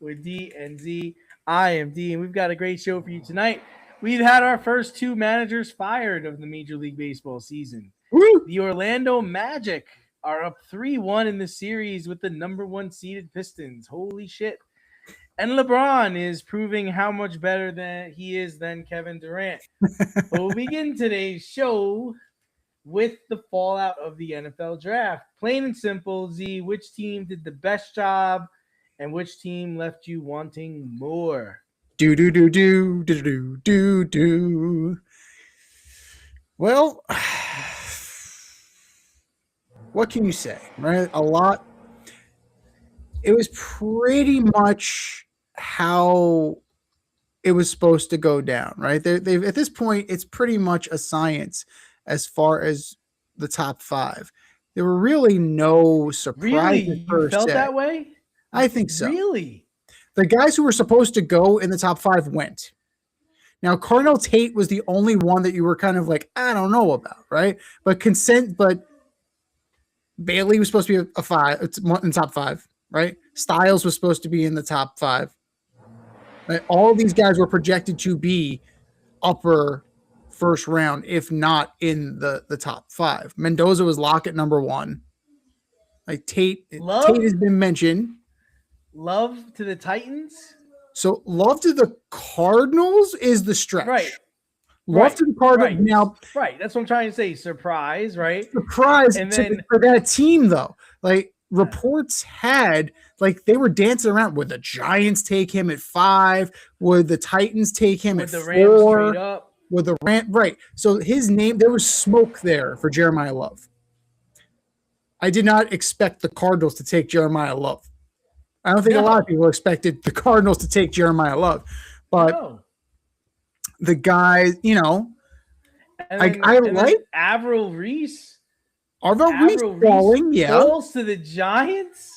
with D and Z. I am D, and we've got a great show for you tonight. We've had our first two managers fired of the Major League Baseball season. Woo! The Orlando Magic are up 3-1 in the series with the number one seeded Pistons. Holy shit. And LeBron is proving how much better than he is than Kevin Durant. But we'll begin today's show with the fallout of the NFL draft. Plain and simple, Z, which team did the best job and which team left you wanting more? Do do do do do do do do. Well, what can you say, right? A lot. It was pretty much how it was supposed to go down, right? They've at this point, it's pretty much a science as far as the top five. There were really no surprises. Really? You felt that way? I think so. Really? The guys who were supposed to go in the top five went. Now, Cardinal Tate was the only one that you were kind of like, I don't know about, right? But Bailey was supposed to be a five, it's in the top five, right? Styles was supposed to be in the top five. Right? All these guys were projected to be upper first round, if not in the top five. Mendoza was locked at number one. Like Tate has been mentioned. Love to the Titans. So love to the Cardinals is the stretch. Right. Love to the Cardinals. Right. Now, right. That's what I'm trying to say. Surprise, right? Surprise and then, for that team, though. Like, reports had, like, they were dancing around. Would the Giants take him at 5? Would the Titans take him at 4? Would the Rams trade up? Would the Rams, right. So his name, there was smoke there for Jeremiah Love. I did not expect the Cardinals to take Jeremiah Love. I don't think a lot of people expected the Cardinals to take Jeremiah Love. But the guy, you know, I like Avril Reese. Avril Reese falling, falls to the Giants.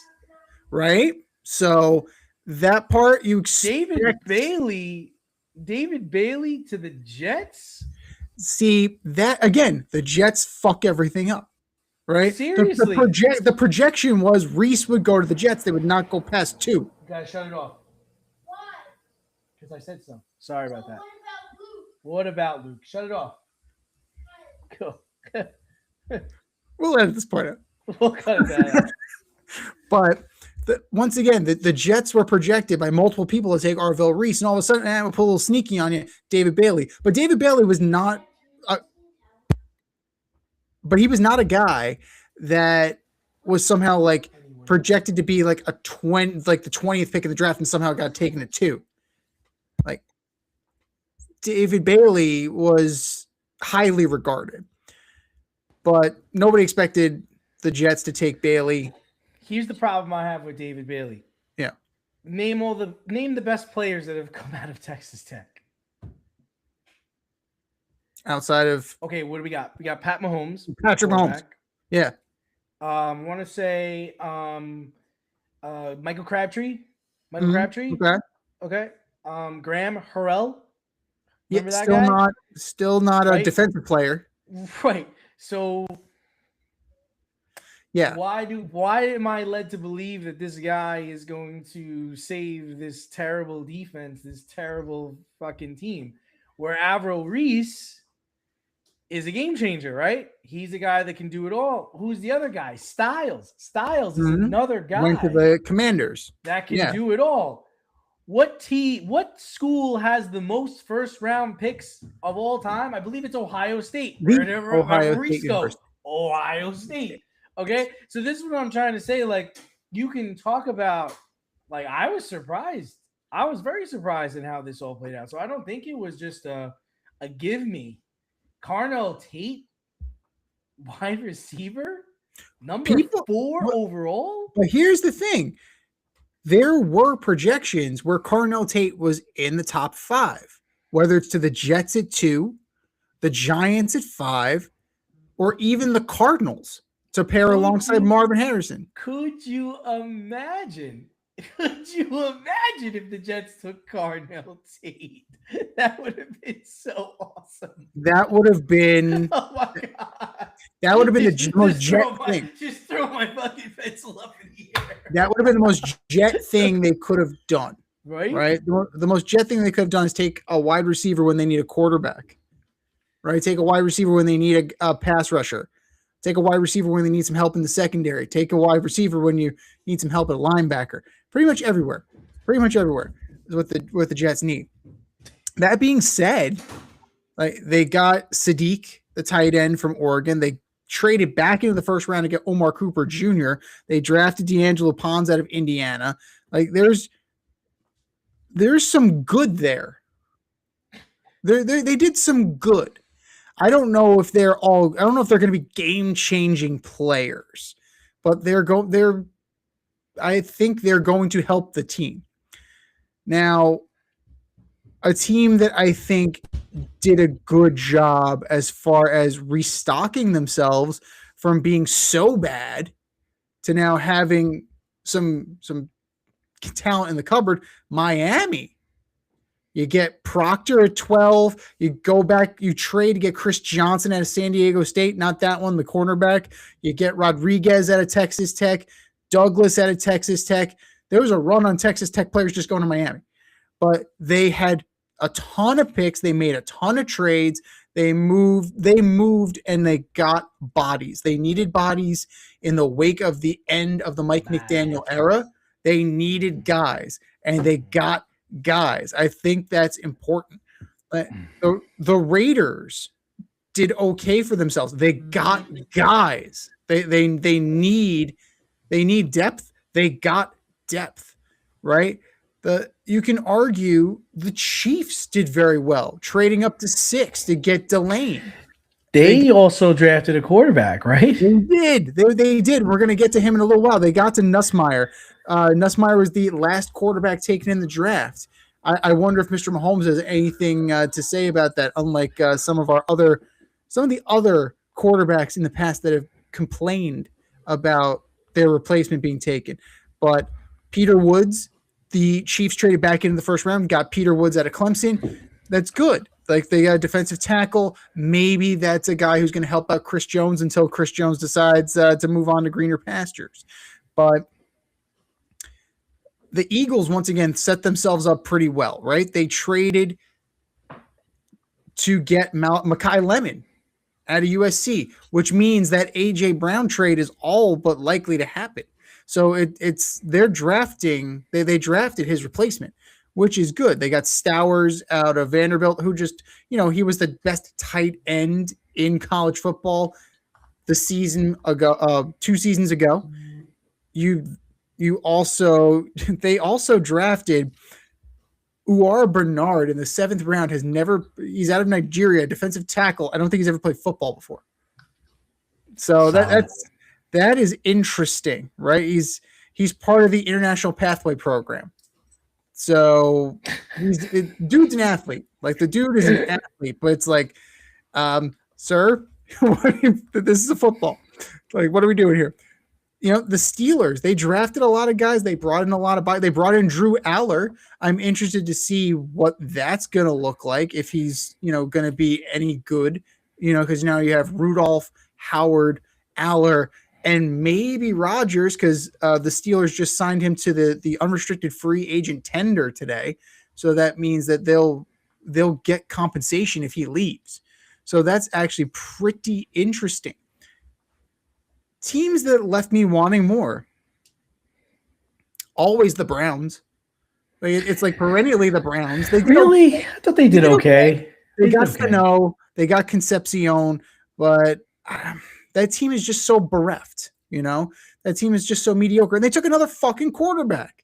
Right? So that part you expect. David Bailey to the Jets? See, that again, the Jets fuck everything up. Right? Seriously. The projection was Reese would go to the Jets. They would not go past 2. You gotta shut it off. Why? Because I said so. Sorry about that. What about Luke? Shut it off. Go. We'll edit this part out. We'll cut that out. But once again, the Jets were projected by multiple people to take Avril Reese, and all of a sudden, we'll put a little sneaky on you, David Bailey. But David Bailey was not. But he was not a guy that was somehow like projected to be like the 20th pick in the draft and somehow got taken at 2. Like David Bailey was highly regarded, but nobody expected the Jets to take Bailey. Here's the problem I have with David Bailey. Yeah. Name the best players that have come out of Texas Tech. Outside of what do we got? We got Patrick Mahomes. Yeah. I want to say Michael Crabtree. Okay. Okay. Graham Harrell. Remember that guy? Still not a defensive player. Right. So yeah. Why am I led to believe that this guy is going to save this terrible defense, this terrible fucking team? Where Avril Reese is a game changer, right? He's a guy that can do it all. Who's the other guy? Styles. Styles is another guy. Went to the Commanders. That can do it all. What school has the most first round picks of all time? I believe it's Ohio State. Ohio State. Okay? So this is what I'm trying to say. Like, you can talk about, like, I was surprised. I was very surprised in how this all played out. So I don't think it was just a give me. Carnell Tate, wide receiver, number 4 overall. But here's the thing. There were projections where Carnell Tate was in the top 5, whether it's to the Jets at 2, the Giants at 5, or even the Cardinals to pair alongside Marvin Harrison. Could you imagine? Could you imagine if the Jets took Carnell Tate? That would have been so awesome. That would have been. Oh my god! That would have been the most Jet thing. Just throw my fucking pencil up in the That would have been the most Jet thing they could have done. Right? Right? The most Jet thing they could have done is take a wide receiver when they need a quarterback. Right? Take a wide receiver when they need a pass rusher. Take a wide receiver when they need some help in the secondary. Take a wide receiver when you need some help at a linebacker. Pretty much everywhere is what the Jets need. That being said, like they got Sadiq, the tight end from Oregon. They traded back into the first round to get Omar Cooper Jr. They drafted D'Angelo Pons out of Indiana. Like there's some good there. They did some good. I don't know if they're going to be game-changing players, but I think they're going to help the team. Now, a team that I think did a good job as far as restocking themselves from being so bad to now having some talent in the cupboard, Miami. You get Proctor at 12. You go back, you trade to get Chris Johnson out of San Diego State. Not that one, the cornerback. You get Rodriguez out of Texas Tech. Douglas out of Texas Tech. There was a run on Texas Tech players just going to Miami. But they had a ton of picks. They made a ton of trades. They moved and they got bodies. They needed bodies in the wake of the end of the Mike McDaniel era. They needed guys, and they got guys. I think that's important. The Raiders did okay for themselves. They got guys. They need depth. They got depth, right? You can argue the Chiefs did very well, trading up to 6 to get Delane. They also drafted a quarterback, right? They did. They did. We're going to get to him in a little while. They got to Nussmeier. Nussmeier was the last quarterback taken in the draft. I wonder if Mr. Mahomes has anything to say about that, unlike some of the other quarterbacks in the past that have complained about their replacement being taken. But Peter Woods, the Chiefs traded back into the first round, got Peter Woods out of Clemson. That's good. Like they got a defensive tackle. Maybe that's a guy who's going to help out Chris Jones until Chris Jones decides to move on to greener pastures. But the Eagles, once again, set themselves up pretty well, right? They traded to get Makai Lemon out of USC, which means that A.J. Brown trade is all but likely to happen. So they're drafting. They drafted his replacement, which is good. They got Stowers out of Vanderbilt, who just, he was the best tight end in college football the season ago, 2 seasons ago. They also drafted Uwar Bernard in the 7th round. He's out of Nigeria, defensive tackle. I don't think he's ever played football before. So that is interesting, right? He's part of the International Pathway Program. So dude's an athlete. Like the dude is an athlete, but it's like, sir, this is a football. Like, what are we doing here? The Steelers, they drafted a lot of guys. They brought in a lot of they brought in Drew Aller. I'm interested to see what that's going to look like, if he's, going to be any good, because now you have Rudolph, Howard, Aller, and maybe Rodgers, because the Steelers just signed him to the unrestricted free agent tender today. So that means that they'll get compensation if he leaves. So that's actually pretty interesting. Teams that left me wanting more. Always the Browns. It's like perennially the Browns. I thought they did okay. They got Sano, they got Concepcion, but that team is just so bereft. That team is just so mediocre. And they took another fucking quarterback,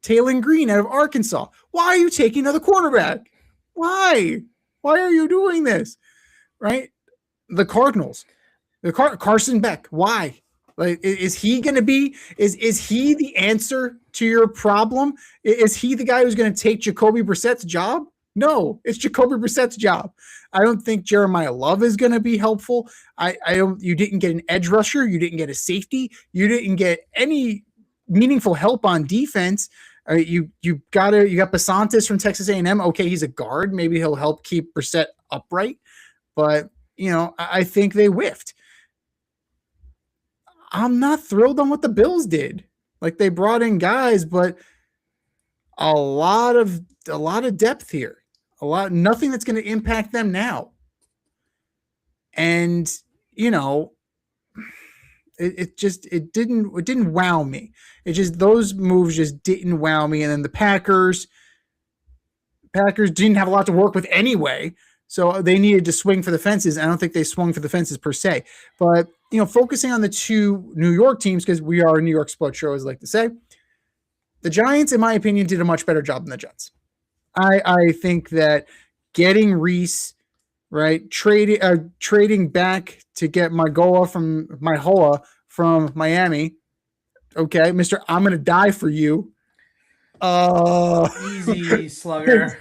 Taylor Green out of Arkansas. Why are you taking another quarterback? Why? Why are you doing this? Right? The Cardinals. Carson Beck. Why? Like, is he going to be? Is he the answer to your problem? Is he the guy who's going to take Jacoby Brissett's job? No, it's Jacoby Brissett's job. I don't think Jeremiah Love is going to be helpful. You didn't get an edge rusher. You didn't get a safety. You didn't get any meaningful help on defense. You got Basantis from Texas A&M. Okay, he's a guard. Maybe he'll help keep Brissett upright. But I think they whiffed. I'm not thrilled on what the Bills did. Like they brought in guys, but a lot of depth here. Nothing that's going to impact them now. And you know, it didn't wow me. It just those moves just didn't wow me. And then the Packers didn't have a lot to work with anyway, so they needed to swing for the fences. I don't think they swung for the fences per se, but focusing on the two New York teams, because we are a New York sports show, as I like to say, the Giants, in my opinion, did a much better job than the Jets. I think that getting Reese, right, trading back to get Myhola from Miami. Okay, Mister, I'm gonna die for you. Easy, slugger.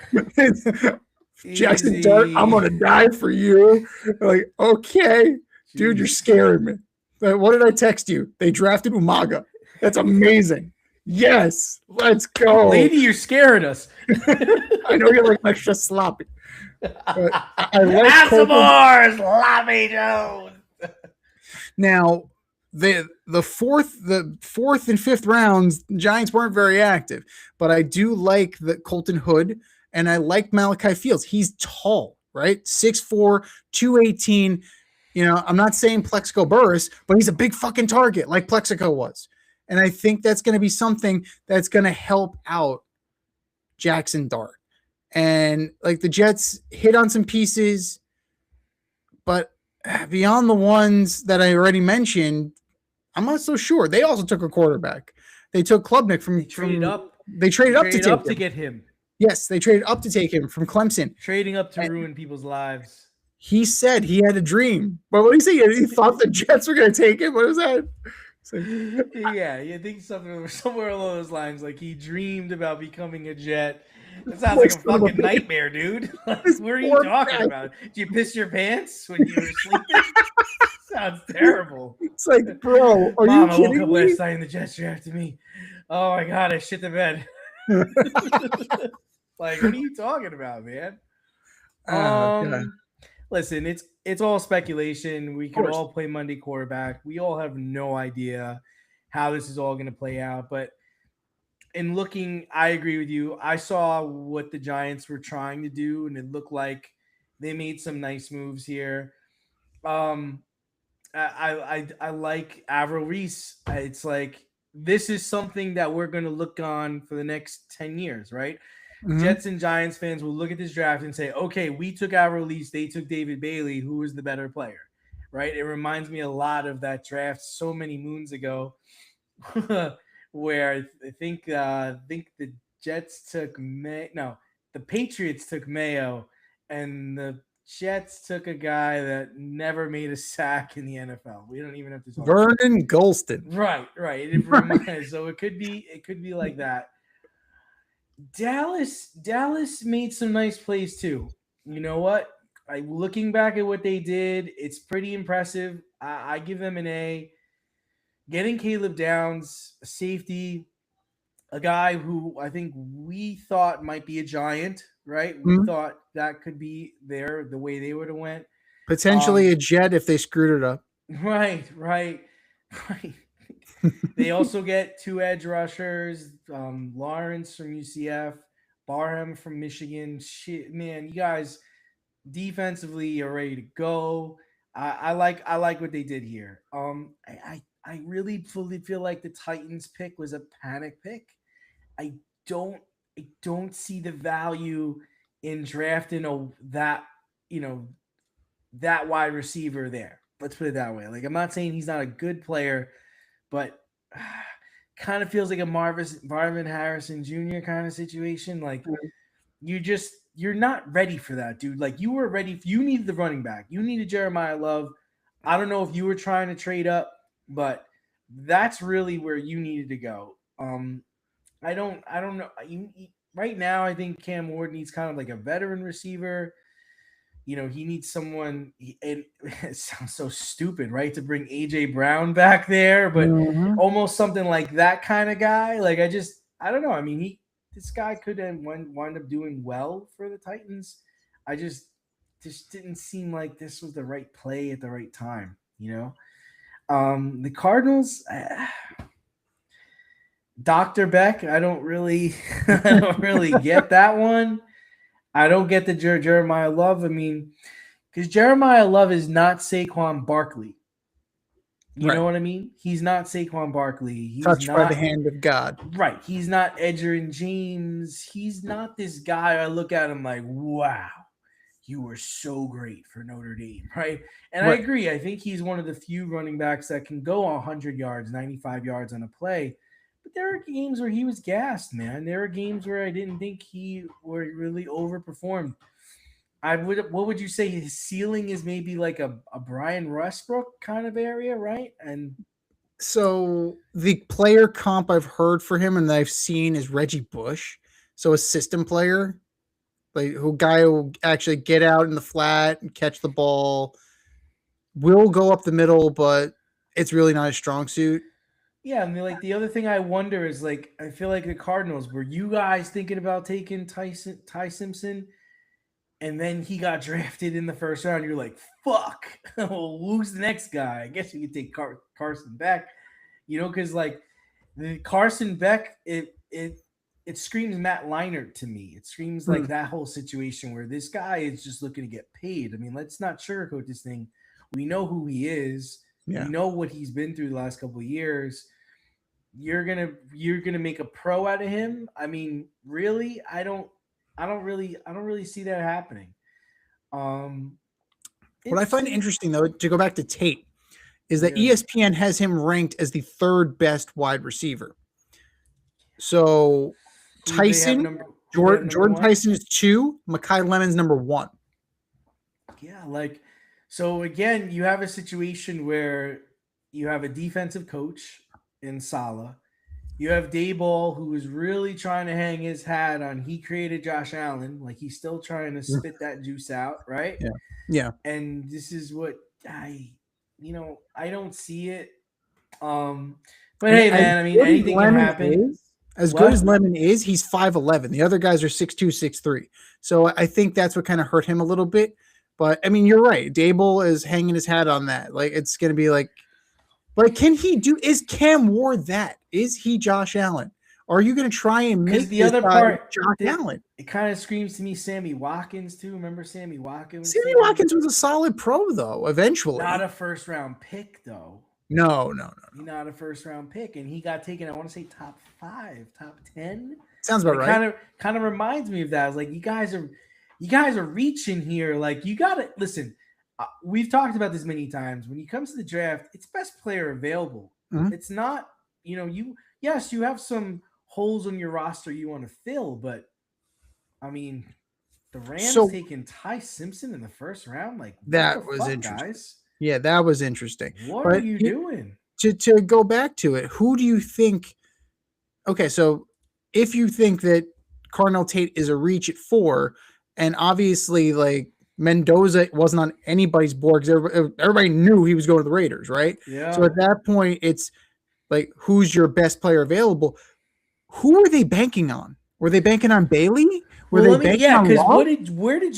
Jackson Easy. Dart, I'm gonna die for you. Like, okay, dude, you're scaring me. What did I text you? They drafted Umaga. That's amazing. Yes, let's go. Lady, you're scaring us. I know you're like extra sloppy. But I like Have some more sloppy Jones. Now, the fourth and fifth rounds, Giants weren't very active, but I do like the Colton Hood, and I like Malachi Fields. He's tall, right? 6'4", 218. I'm not saying Plexico Burris, but he's a big fucking target like Plexico was. And I think that's going to be something that's going to help out Jackson Dart. And like the Jets hit on some pieces, but beyond the ones that I already mentioned, I'm not so sure. They also took a quarterback. They took Klubnik from. They traded up to get him. Yes, they traded up to take him from Clemson. Trading up to ruin people's lives. He said he had a dream. But what did he say? He thought the Jets were going to take him. What was that? Yeah, you think somewhere along those lines. Like he dreamed about becoming a Jet. That sounds like a fucking nightmare, dude. What are you talking about? Did you piss your pants when you were sleeping? Sounds terrible. It's like, bro, are Mom, you kidding me? I woke up last night and the Jets drafted me. Oh my god, I shit the bed. Like, what are you talking about, man? Listen, it's all speculation. We could all play Monday quarterback. We all have no idea how this is all going to play out. But in looking, I agree with you. I saw what the Giants were trying to do, and it looked like they made some nice moves here. I like Avril Reese. It's like this is something that we're going to look on for the next 10 years, right? Mm-hmm. Jets and Giants fans will look at this draft and say, okay, we took Avril Reese, they took David Bailey. Who is the better player, right? It reminds me a lot of that draft so many moons ago where I think the Jets took the Patriots took Mayo, and the Jets took a guy that never made a sack in the NFL. We don't even have to talk Vernon Gholston. Right. It reminds, so it could be like that. Dallas made some nice plays too. You know what? Looking back at what they did, it's pretty impressive. I give them an A. Getting Caleb Downs, a safety, a guy who I think we thought might be a giant, right? We thought that could be the way they would have went. Potentially a Jet if they screwed it up. Right. They also get two edge rushers, Lawrence from UCF, Barham from Michigan. Shit, man, you guys defensively are ready to go. I like what they did here. I really fully feel like the Titans pick was a panic pick. I don't see the value in drafting that wide receiver there. Let's put it that way. Like, I'm not saying he's not a good player, but kind of feels like a Marvin Harrison Jr. kind of situation. Like, you're not ready for that, dude. Like, you were ready. You needed the running back. You needed Jeremiah Love. I don't know if you were trying to trade up, but that's really where you needed to go. I don't know. Right now, I think Cam Ward needs kind of like a veteran receiver. He needs someone, and it sounds so stupid, right? To bring AJ Brown back there, but almost something like that kind of guy. Like, I don't know. I mean, this guy could wind up doing well for the Titans. I just didn't seem like this was the right play at the right time, The Cardinals, Dr. Beck, I don't really, I don't really get that one. I don't get the Jeremiah Love. I mean, because Jeremiah Love is not Saquon Barkley. You know Right. what I mean? He's not Saquon Barkley. He's Touched by the not hand of God. right. He's not Edgerrin James. He's not this guy. I look at him like, wow, you were so great for Notre Dame, right? And I Right. agree. I think he's one of the few running backs that can go 100 yards, 95 yards on a play. But there are games where he was gassed, man. There are games where I didn't think he were really overperformed. I would. What would you say his ceiling is? Maybe like a Brian Westbrook kind of area, right? And So the player comp I've heard for him and that I've seen is Reggie Bush. So a system player, like who guy will actually get out in the flat and catch the ball, will go up the middle, but it's really not a strong suit. yeah, and like the other thing I wonder is like I feel like the Cardinals, were you guys thinking about taking Ty Simpson, and then he got drafted in the first round? You're like, fuck, well, who's the next guy? I guess we could take Carson Beck, because like the Carson Beck, it screams Matt Leinart to me. It screams like Mm, that whole situation where this guy is just looking to get paid. I mean, let's not sugarcoat this thing. We know who he is. We yeah. know what he's been through the last couple of years. You're gonna make a pro out of him. I mean, really, I don't really see that happening. Um, What I it's find an interesting though, to go back to Tate, is that yeah. ESPN has him ranked as the third best wide receiver. So Who they have Tyson, number? Who they have number Jordan one? Tyson is two, Makai Lemon's number one. Yeah, like so again, you have a situation where you have a defensive coach in Sala. You have Dayball, who is really trying to hang his hat on. He created Josh Allen, like he's still trying to Yeah. spit that juice out, right? Yeah. Yeah. And this is what I don't see it. Um, but And hey, man, I mean, anything can happen. As good as What? Lemon is, he's 5'11". The other guys are 6'2", 6'3". So I think that's what kind of hurt him a little bit. But I mean, you're right. Dable is hanging his hat on that. Like it's gonna be like, can he do? Is Cam Ward that? Is he Josh Allen? Or are you gonna try and Because make the this other guy part Josh that Allen? it kind of screams to me, Sammy Watkins too. Remember Sammy Watkins was Sammy taken, Watkins was a solid pro though. not Eventually, a first round pick though. no. He's not a first round pick, and he got taken. I want to say top 5, top 10. Sounds And about it right. kind of reminds me of that. It's like you guys are reaching here. Like you got to listen. We've talked about this many times. When it comes to the draft, it's best player available. Mhm. It's not. You yes, you have some holes on your roster you want to fill, but I mean, the Rams So taking Ty Simpson in the first round. Like what the that was fuck, interesting. guys? Yeah, that was interesting. What are But you doing? to go back to it, who do you think? Okay, so if you think that Cardinal Tate is a reach at 4, and obviously like Mendoza wasn't on anybody's board because everybody knew he was going to the Raiders, right? So Yeah. at that point, it's like, who's your best player available? Who are they banking on? Were they banking on Bailey? Were Well, they let me banking yeah, on because Love? what did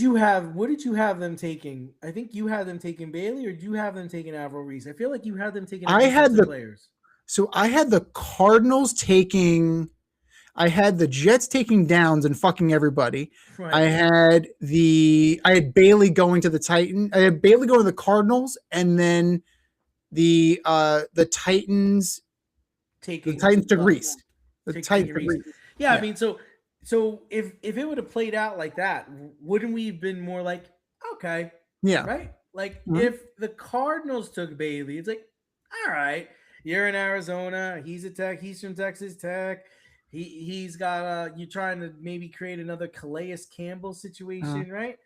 you have them taking? I think you had them taking Bailey, or do you have them taking Avril Reese? I feel like you had them taking a I had defensive the players. I had the Cardinals taking. I had the Jets taking Downs and fucking everybody. Right. I had Bailey going to the Titan. I had Bailey going to the Cardinals, and then the Titans. The Taking Titans took Reese. The Titans taking took Reese. Reese. Yeah, I Yeah. mean, so if it would have played out like that, wouldn't we have been more like, okay, Yeah. right? Like Mhm. if the Cardinals took Bailey, it's like, all right, you're in Arizona, he's a Tech, he's from Texas Tech. He's got you trying to maybe create another Calais Campbell Uh, situation, right?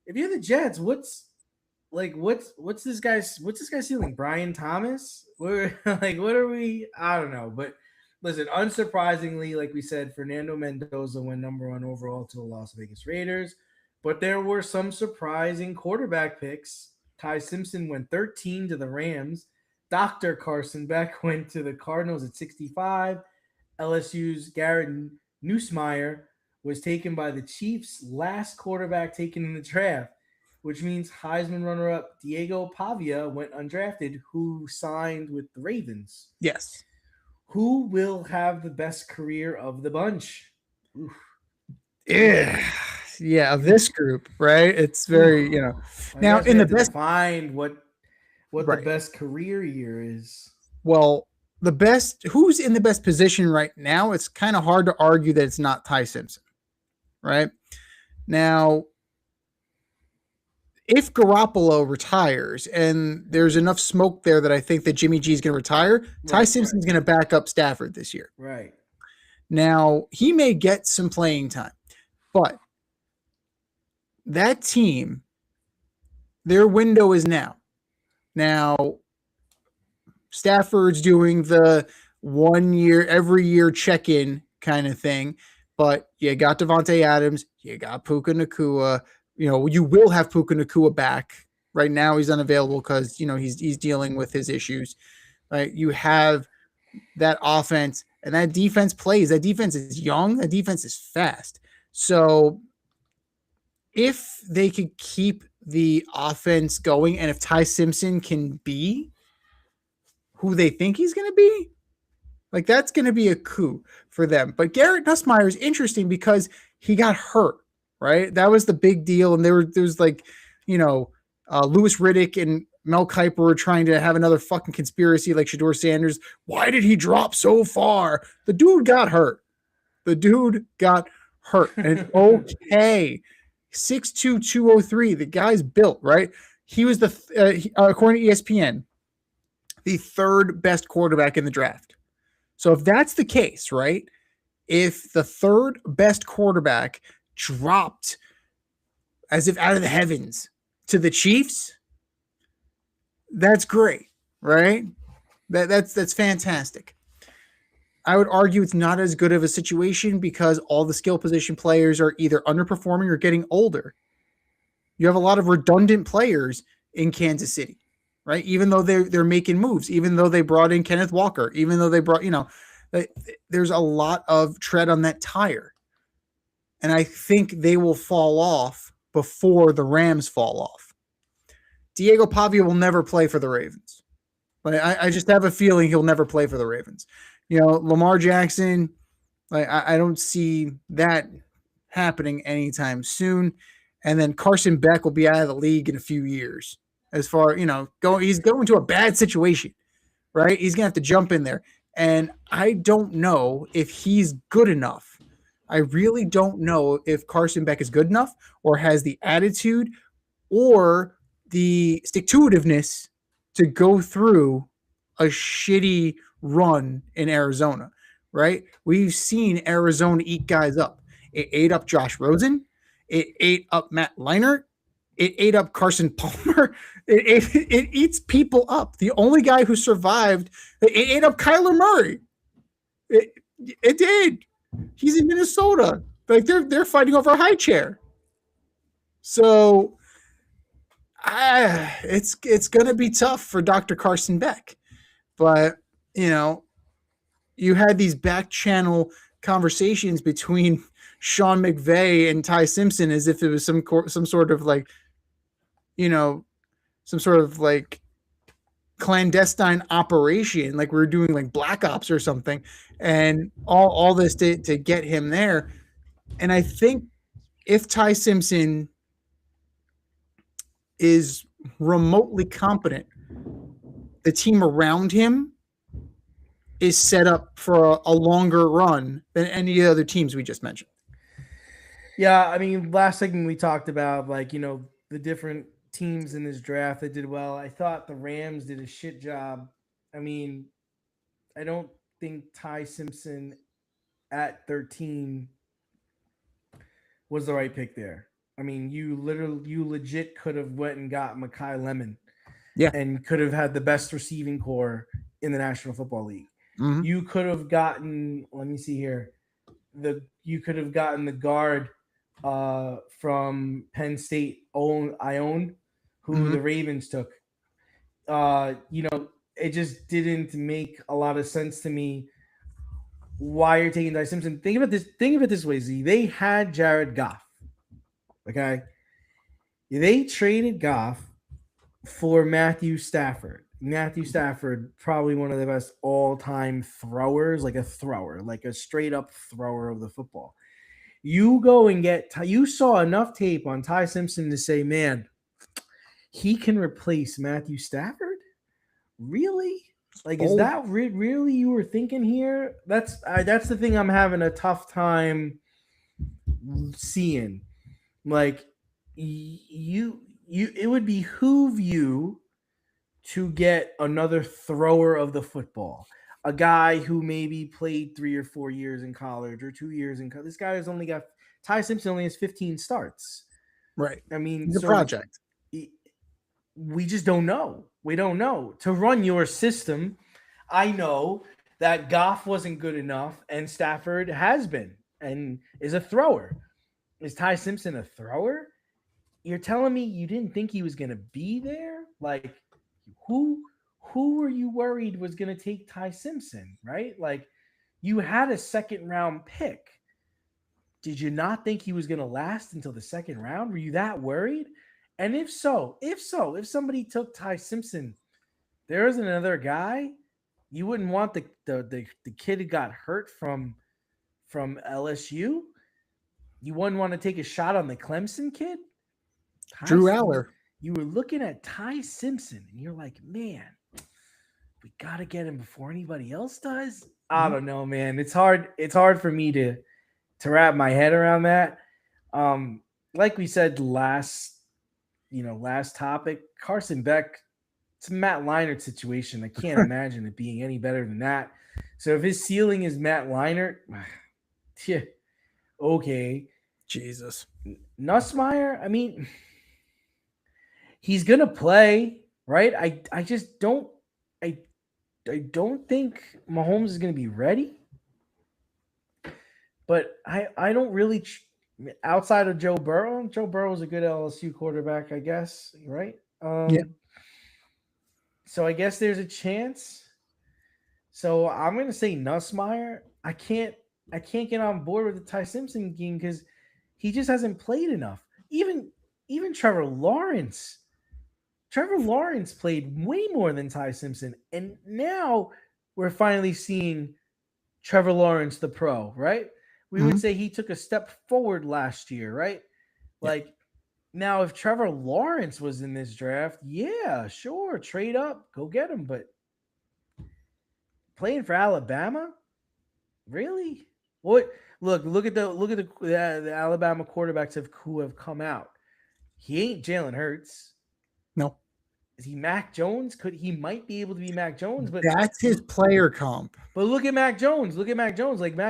If you're the Jets, what's this guy's ceiling? Brian Thomas? What are we? I don't know. But listen, unsurprisingly, like we said, Fernando Mendoza went number 1 overall to the Las Vegas Raiders. But there were some surprising quarterback picks. Ty Simpson went 13 to the Rams. Dr. Carson Beck went to the Cardinals at 65. LSU's Garrett Nussmeier was taken by the Chiefs, last quarterback taken in the draft, which means Heisman runner-up Diego Pavia went undrafted, who signed with the Ravens. yes. Who will have the best career of the bunch? Oof. Yeah, of this group, right? It's very, Oof. I now guess we in the have to best, define what the right. best career year is. Well, the best, who's in the best position right now? It's kind of hard to argue that it's not Ty Simpson, right? Now, if Garoppolo retires and there's enough smoke there that I think that Jimmy G is going to retire, Ty Simpson's going to back up Stafford this year. Right. Now, he may get some playing time, but that team, their window is now. Now, Stafford's doing the 1 year, every year check in kind of thing, but you got Devontae Adams, you got Puka Nacua. You will have Puka Nacua back. Right now, he's unavailable because he's dealing with his issues. Right, you have that offense and that defense plays. That defense is young. That defense is fast. So if they could keep the offense going, and if Ty Simpson can be who they think he's going to be, like that's going to be a coup for them. But Garrett Nussmeier is interesting because he got hurt, right? That was the big deal. And there was like, Louis Riddick and Mel Kiper were trying to have another fucking conspiracy like Shedeur Sanders. Why did he drop so far? The dude got hurt. And okay. 6'2", 203. The guy's built, right? He was according to ESPN, the third best quarterback in the draft. So if that's the case, right? If the third best quarterback dropped as if out of the heavens to the Chiefs, that's great, right? That's fantastic. I would argue it's not as good of a situation because all the skill position players are either underperforming or getting older. You have a lot of redundant players in Kansas City, right? Even though they're making moves, even though they brought in Kenneth Walker, even though they brought, there's a lot of tread on that tire. And I think they will fall off before the Rams fall off. Diego Pavia will never play for the Ravens. But I just have a feeling he'll never play for the Ravens. Lamar Jackson, I don't see that happening anytime soon. And then Carson Beck will be out of the league in a few years. As far, he's going to a bad situation, right? He's going to have to jump in there. And I don't know if he's good enough. I really don't know if Carson Beck is good enough or has the attitude or the stick-to-itiveness to go through a shitty run in Arizona, right? We've seen Arizona eat guys up. It ate up Josh Rosen. It ate up Matt Leinart. It ate up Carson Palmer. It eats people up. The only guy who survived, it ate up Kyler Murray. It did. He's in Minnesota. Like they're fighting over a high chair. So it's gonna be tough for Dr. Carson Beck. But you had these back channel conversations between Sean McVay and Ty Simpson as if it was some sort of like, some sort of like clandestine operation, like we were doing like Black Ops or something, and all this to get him there. And I think if Ty Simpson is remotely competent, the team around him is set up for a longer run than any of the other teams we just mentioned. Yeah, I mean, last segment we talked about the different teams in this draft that did well. I thought the Rams did a shit job. I mean, I don't think Ty Simpson at 13 was the right pick there. I mean, you legit could have went and got Mekhi Lemon, and could have had the best receiving core in the National Football League. Mm-hmm. You could have gotten, let me see here, you could have gotten the guard from Penn State, Ione, who the Ravens took. It just didn't make a lot of sense to me why you're taking Ty Simpson. Think of it this way, Z. They had Jared Goff. Okay. They traded Goff for Matthew Stafford. Matthew Stafford, probably one of the best all-time throwers, like a thrower, like a straight-up thrower of the football. You go and you saw enough tape on Ty Simpson to say, man, he can replace Matthew Stafford? Really? Like, is that really you were thinking here? That's the thing I'm having a tough time seeing. Like, it would behoove you to get another thrower of the football, a guy who maybe played 3 or 4 years in college or 2 years in college. This guy has only got Ty Simpson only has 15 starts. Right. I mean, the project. We just don't know. We don't know. To run your system, I know that Goff wasn't good enough, and Stafford has been and is a thrower. Is Ty Simpson a thrower? You're telling me you didn't think he was going to be there? Like, who were you worried was going to take Ty Simpson, right? Like, you had a second round pick. Did you not think he was going to last until the second round? Were you that worried? And if if somebody took Ty Simpson, there isn't another guy. You wouldn't want the kid who got hurt from LSU. You wouldn't want to take a shot on the Clemson kid, Drew Aller. You were looking at Ty Simpson, and you're like, man, we got to get him before anybody else does. I don't know, man. It's hard. It's hard for me to wrap my head around that. Like we said last topic, Carson Beck, it's a Matt Leinart situation. I can't imagine it being any better than that. So if his ceiling is Matt Leinart, yeah, okay. Jesus. Nussmeier, I mean, he's gonna play, right? I just don't I don't think Mahomes is gonna be ready. But I don't really outside of Joe Burrow. Joe Burrow is a good LSU quarterback, I guess, right? Yeah. So I guess there's a chance. So I'm gonna say Nussmeier. I can't get on board with the Ty Simpson game because he just hasn't played enough. Even Trevor Lawrence. Trevor Lawrence played way more than Ty Simpson, and now we're finally seeing Trevor Lawrence, the pro, right? We would say he took a step forward last year, right? Like, now if Trevor Lawrence was in this draft, yeah, sure, trade up, go get him. But playing for Alabama, really? What? Look at the Alabama quarterbacks who have come out. He ain't Jalen Hurts. No. Is he Mac Jones? He might be able to be Mac Jones, but that's his player comp. But look at Mac Jones. Like, Mac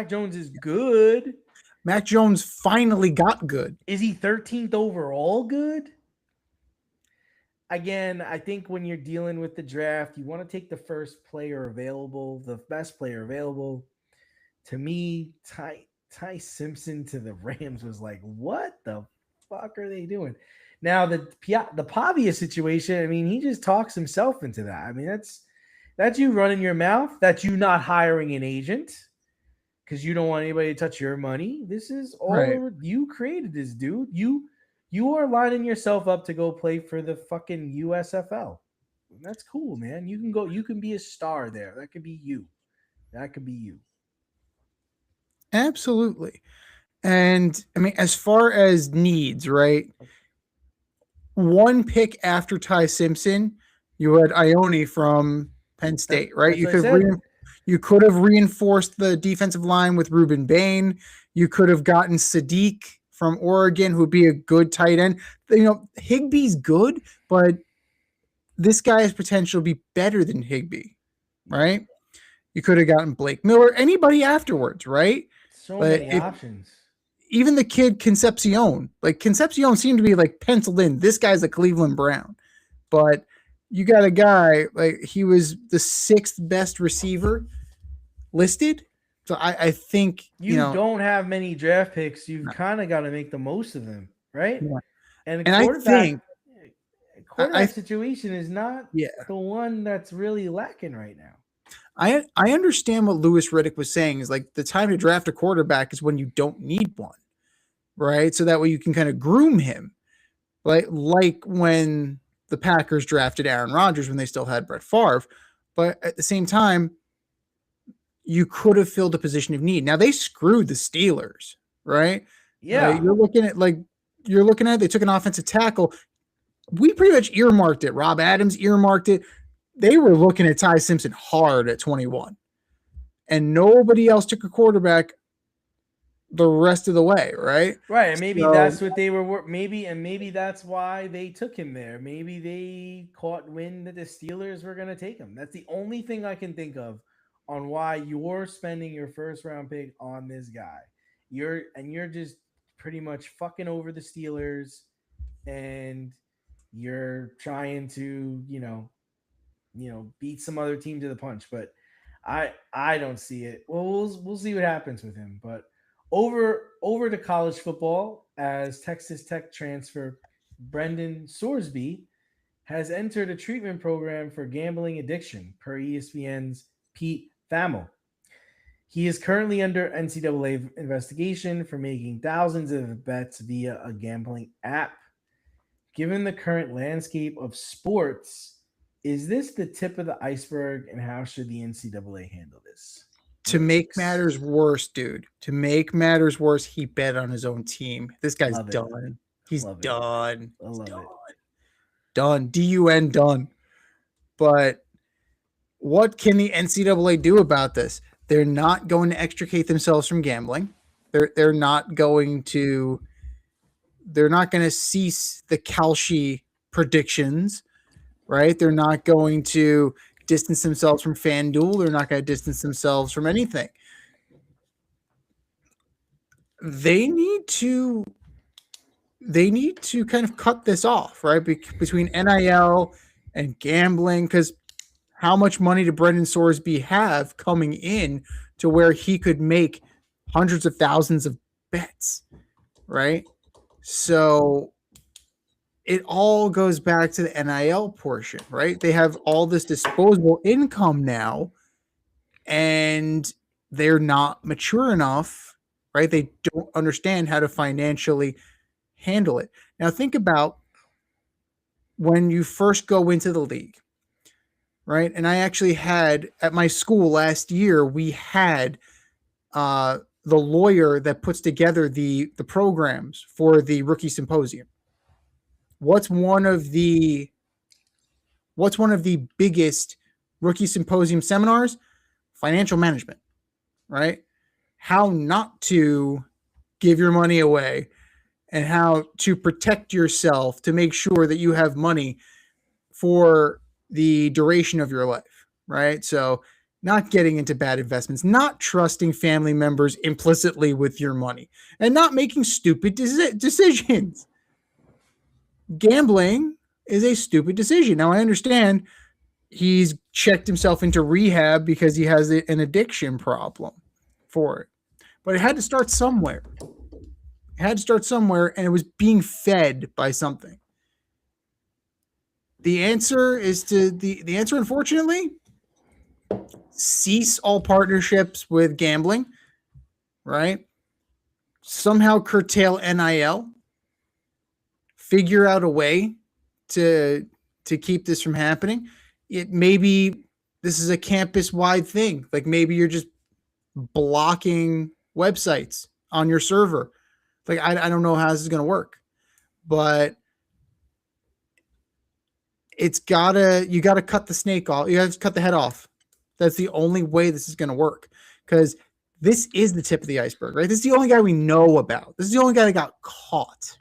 Jones is good. Mac Jones finally got good. Is he 13th overall good? Again, I think when you're dealing with the draft, you want to take the first player available, the best player available. To me, Ty Simpson to the Rams was like, what the fuck are they doing? Now, the Pavia situation, I mean, he just talks himself into that. I mean, that's you running your mouth. That's you not hiring an agent because you don't want anybody to touch your money. This is all over. You created this, dude. You are lining yourself up to go play for the fucking USFL. That's cool, man. You can go. You can be a star there. That could be you. That could be you. Absolutely. And I mean, as far as needs, right? One pick after Ty Simpson, you had Ione from Penn State, right? You could have reinforced the defensive line with Ruben Bain. You could have gotten Sadiq from Oregon, who would be a good tight end. You know, Higbee's good, but this guy has potential to be better than Higbee, right? You could have gotten Blake Miller, anybody afterwards, right? So many options. Even the kid Concepcion seemed to be like penciled in. This guy's a Cleveland Brown, but you got a guy like he was the 6th best receiver listed. So I think you don't have many draft picks. You've kind of got to make the most of them, right? Yeah. And I think quarterback situation is not the one that's really lacking right now. I understand what Louis Riddick was saying is like the time to draft a quarterback is when you don't need one, right? So that way you can kind of groom him, like when the Packers drafted Aaron Rodgers when they still had Brett Favre. But at the same time, you could have filled a position of need. Now they screwed the Steelers, right? Yeah. You're looking at they took an offensive tackle. We pretty much earmarked it. Rob Adams earmarked it. They were looking at Ty Simpson hard at 21. And nobody else took a quarterback the rest of the way, right? Right, and maybe that's what they were. Maybe that's why they took him there. Maybe they caught wind that the Steelers were going to take him. That's the only thing I can think of on why you're spending your first round pick on this guy. You're just pretty much fucking over the Steelers, and you're trying to beat some other team to the punch. But I don't see it. Well, we'll see what happens with him, but. Over to college football, as Texas Tech transfer Brendan Sorsby has entered a treatment program for gambling addiction, per ESPN's Pete Thamel. He is currently under NCAA investigation for making thousands of bets via a gambling app. Given the current landscape of sports, is this the tip of the iceberg, and how should the NCAA handle this? To make matters worse, dude. To make matters worse, he bet on his own team. This guy's done. He's done. I love it. Done. D-U-N, done. But what can the NCAA do about this? They're not going to extricate themselves from gambling. They're not going to cease the Kalshi predictions, right? They're not going to distance themselves from FanDuel. They're not going to distance themselves from anything. They need to kind of cut this off, right? Between NIL and gambling, because how much money did Brendan Sorsby have coming in to where he could make hundreds of thousands of bets, right? So it all goes back to the NIL portion, right? They have all this disposable income now, and they're not mature enough, right? They don't understand how to financially handle it. Now, think about when you first go into the league, right? And I actually had, at my school last year, we had the lawyer that puts together the programs for the rookie symposium. What's one of the biggest rookie symposium seminars? Financial management, right? How not to give your money away and how to protect yourself to make sure that you have money for the duration of your life, right? So not getting into bad investments, not trusting family members implicitly with your money, and not making stupid decisions. Gambling is a stupid decision. Now, I understand he's checked himself into rehab because he has an addiction problem for it. But it had to start somewhere. And it was being fed by something. The answer is the answer, unfortunately, cease all partnerships with gambling, right? Somehow curtail NIL. Figure out a way to keep this from happening. Maybe this is a campus-wide thing. Like maybe you're just blocking websites on your server. Like I don't know how this is going to work, but you got to cut the snake off. You have to cut the head off. That's the only way this is going to work, because this is the tip of the iceberg, right? This is the only guy we know about. This is the only guy that got caught.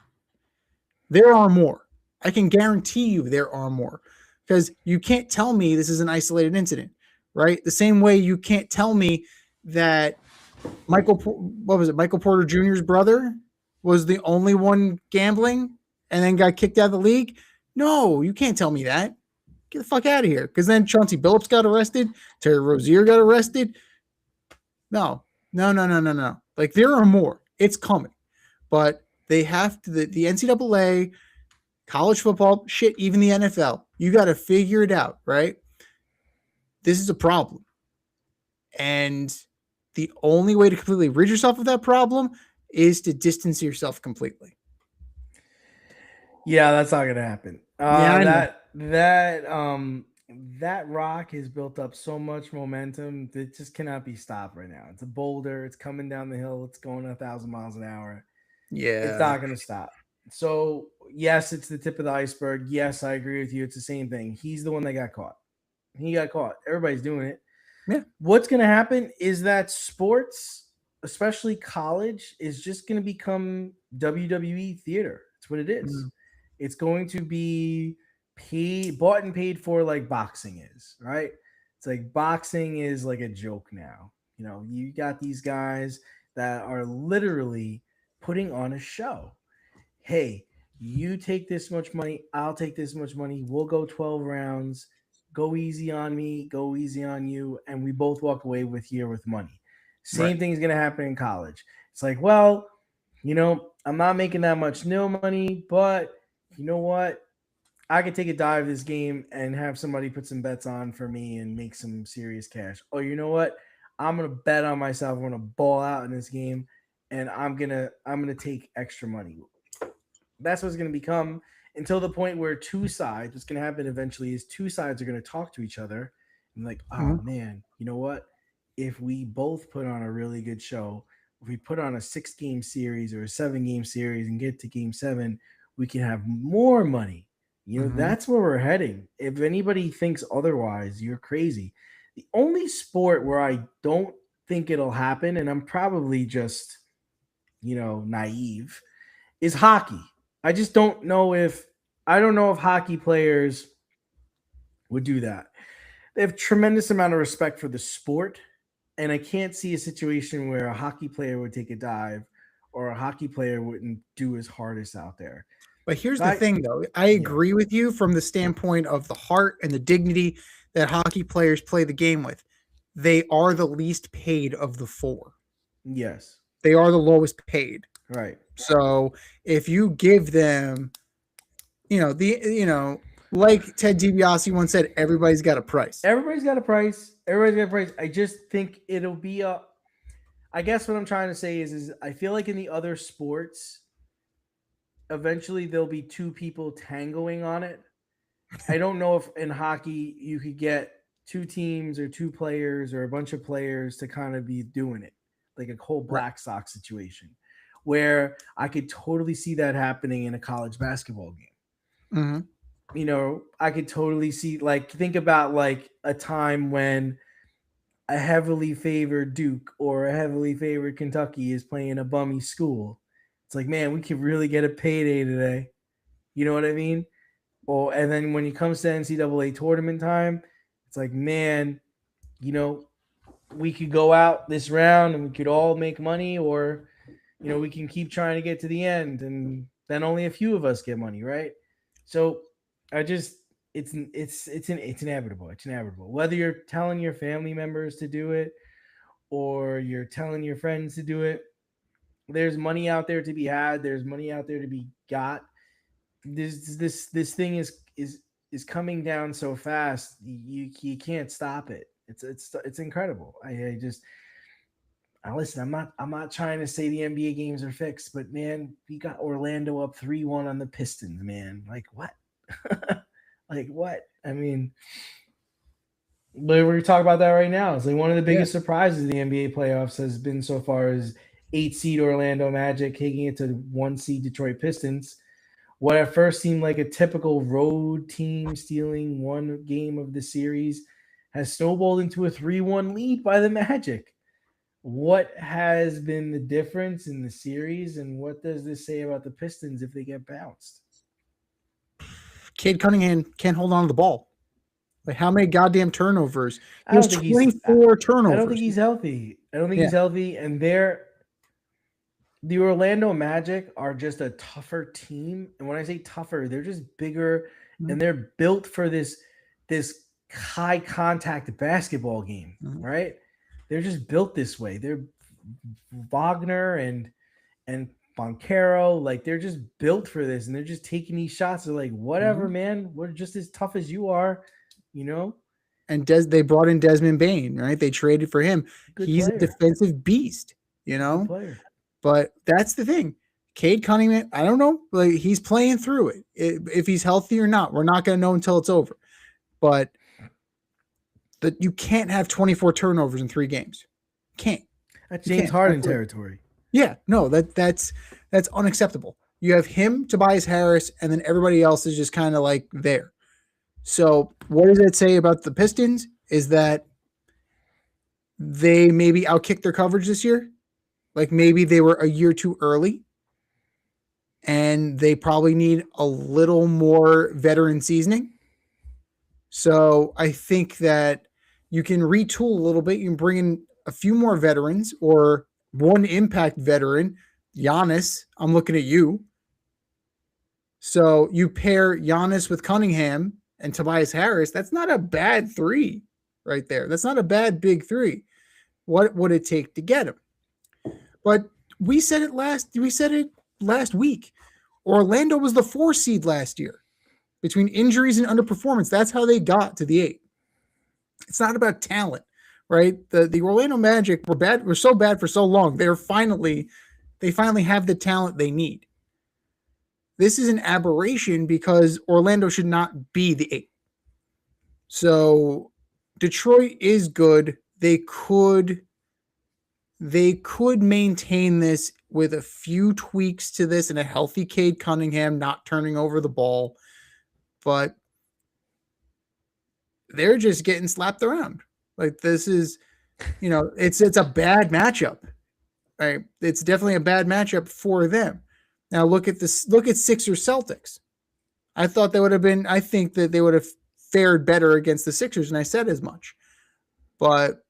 There are more. I can guarantee you there are more, because you can't tell me this is an isolated incident, right? The same way you can't tell me that Michael Porter Jr.'s brother was the only one gambling and then got kicked out of the league. No, you can't tell me that. Get the fuck out of here. Because then Chauncey Billups got arrested. Terry Rozier got arrested. No. Like there are more. It's coming. But they have to, the NCAA, college football, shit, even the NFL, you got to figure it out, right? This is a problem. And the only way to completely rid yourself of that problem is to distance yourself completely. Yeah, that's not going to happen. Yeah, I know. That rock has built up so much momentum that it just cannot be stopped right now. It's a boulder. It's coming down the hill. It's going 1,000 miles an hour. It's Yeah. not going to stop. So yes, it's the tip of the iceberg. Yes, I agree with you. It's the same thing. He's the one that got caught. He got caught. Everybody's doing it. Yeah. What's going to happen is that sports, especially college, is just going to become WWE theater. That's what it is. Mm. It's going to be bought and paid for like boxing is, right? It's like boxing is like a joke now. You know, you got these guys that are literally putting on a show. Hey, you take this much money, I'll take this much money. We'll go 12 rounds. Go easy on me, go easy on you, and we both walk away with money. Right. Same thing is going to happen in college. It's like, well, I'm not making that much nil money, but you know what? I could take a dive this game and have somebody put some bets on for me and make some serious cash. Oh, you know what? I'm gonna bet on myself. I'm gonna ball out in this game, and I'm gonna take extra money. That's what's gonna become until the point where two sides. What's gonna happen eventually is two sides are gonna talk to each other and like, oh Mhm. man, you know what? If we both put on a really good show, if we put on a 6 game series or a 7 game series and get to game seven, we can have more money. Mhm. That's where we're heading. If anybody thinks otherwise, you're crazy. The only sport where I don't think it'll happen, and I'm probably just, naive, is hockey. I just don't know if I don't know if hockey players would do that. They have tremendous amount of respect for the sport, and I can't see a situation where a hockey player would take a dive or a hockey player wouldn't do his hardest out there. But here's the I thing, though. I yeah, agree with you from the standpoint of the heart and the dignity that hockey players play the game with. They are the least paid of the four. yes, They are the lowest paid. right. So if you give them, like Ted DiBiase once said, everybody's got a price. Everybody's got a price. Everybody's got a price. I just think it'll be a. I guess what I'm trying to say is I feel like in the other sports, eventually there'll be two people tangoing on it. I don't know if in hockey you could get two teams or two players or a bunch of players to kind of be doing it, like a whole Right. Black Sox situation, where I could totally see that happening in a college basketball game. Mhm. I could totally see, like, think about like a time when a heavily favored Duke or a heavily favored Kentucky is playing a bummy school. It's like, man, we could really get a payday today. You know what I mean? And then when it comes to NCAA tournament time, it's like, man, you know, we could go out this round and we could all make money, or we can keep trying to get to the end, and then only a few of us get money, right? So I just it's inevitable. It's inevitable. Whether you're telling your family members to do it or you're telling your friends to do it, there's money out there to be had. There's money out there to be got. This thing is coming down so fast. You can't stop it. It's incredible. I just I listen. I'm not trying to say the NBA games are fixed, but man, we got Orlando up 3-1 on the Pistons. Man, like what? Like what? I mean, but we're talking about that right now. It's like one of the Yeah. biggest surprises of the NBA playoffs has been so far is 8 seed Orlando Magic taking it to 1 seed Detroit Pistons. What at first seemed like a typical road team stealing one game of the series has snowballed into a 3-1 lead by the Magic. What has been the difference in the series, and what does this say about the Pistons if they get bounced? Cade Cunningham can't hold on to the ball. Like, how many goddamn turnovers? I He was don't think he's. 24 I don't think turnovers. he's healthy. I don't think Yeah. he's healthy, and the Orlando Magic are just a tougher team. And when I say tougher, they're just bigger, Mhm. and they're built for this high contact basketball game, Mhm. right? They're just built this way. They're Wagner and Boncaro, like they're just built for this, and they're just taking these shots. They're like, whatever, Mhm. man, we're just as tough as you are, you know. And they brought in Desmond Bain, right? They traded for him. Good He's a player, defensive beast, good player. But that's the thing. Cade Cunningham, I don't know. Like, he's playing through it. If he's healthy or not, we're not going to know until it's over. But that you can't have 24 turnovers in 3 games. Can't. That's James Harden territory. Yeah, no, that's unacceptable. You have him, Tobias Harris, and then everybody else is just kind of like there. So what does it say about the Pistons? Is that they maybe outkicked their coverage this year? Like maybe they were a year too early, and they probably need a little more veteran seasoning. So I think that you can retool a little bit. You can bring in a few more veterans or one impact veteran. Giannis, I'm looking at you. So you pair Giannis with Cunningham and Tobias Harris. That's not a bad 3 right there. That's not a bad big 3. What would it take to get him? But we said it last week. Orlando was the 4 seed last year. Between injuries and underperformance, that's how they got to the 8. It's not about talent, right? The Orlando Magic were so bad for so long. They finally have the talent they need. This is an aberration because Orlando should not be the 8. So Detroit is good. They could maintain this with a few tweaks to this and a healthy Cade Cunningham not turning over the ball. But they're just getting slapped around. Like this is, it's a bad matchup. Right? It's definitely a bad matchup for them. Now look at Sixers Celtics. I think that they would have fared better against the Sixers, and I said as much. But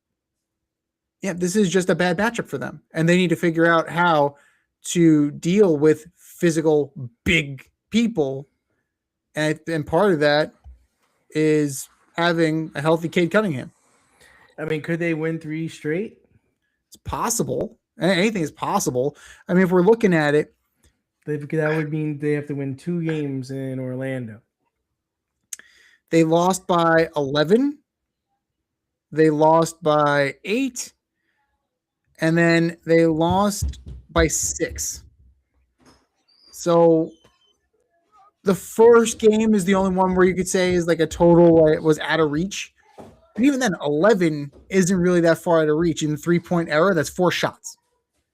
yeah, this is just a bad matchup for them. And they need to figure out how to deal with physical big people. And part of that is having a healthy Cade Cunningham. I mean, could they win 3 straight? It's possible. Anything is possible. I mean, if we're looking at it, that would mean they have to win 2 games in Orlando. They lost by 11. They lost by 8. And then they lost by 6. So the first game is the only one where you could say is like a total it was out of reach. But even then, 11 isn't really that far out of reach. In the 3-point era, that's 4 shots.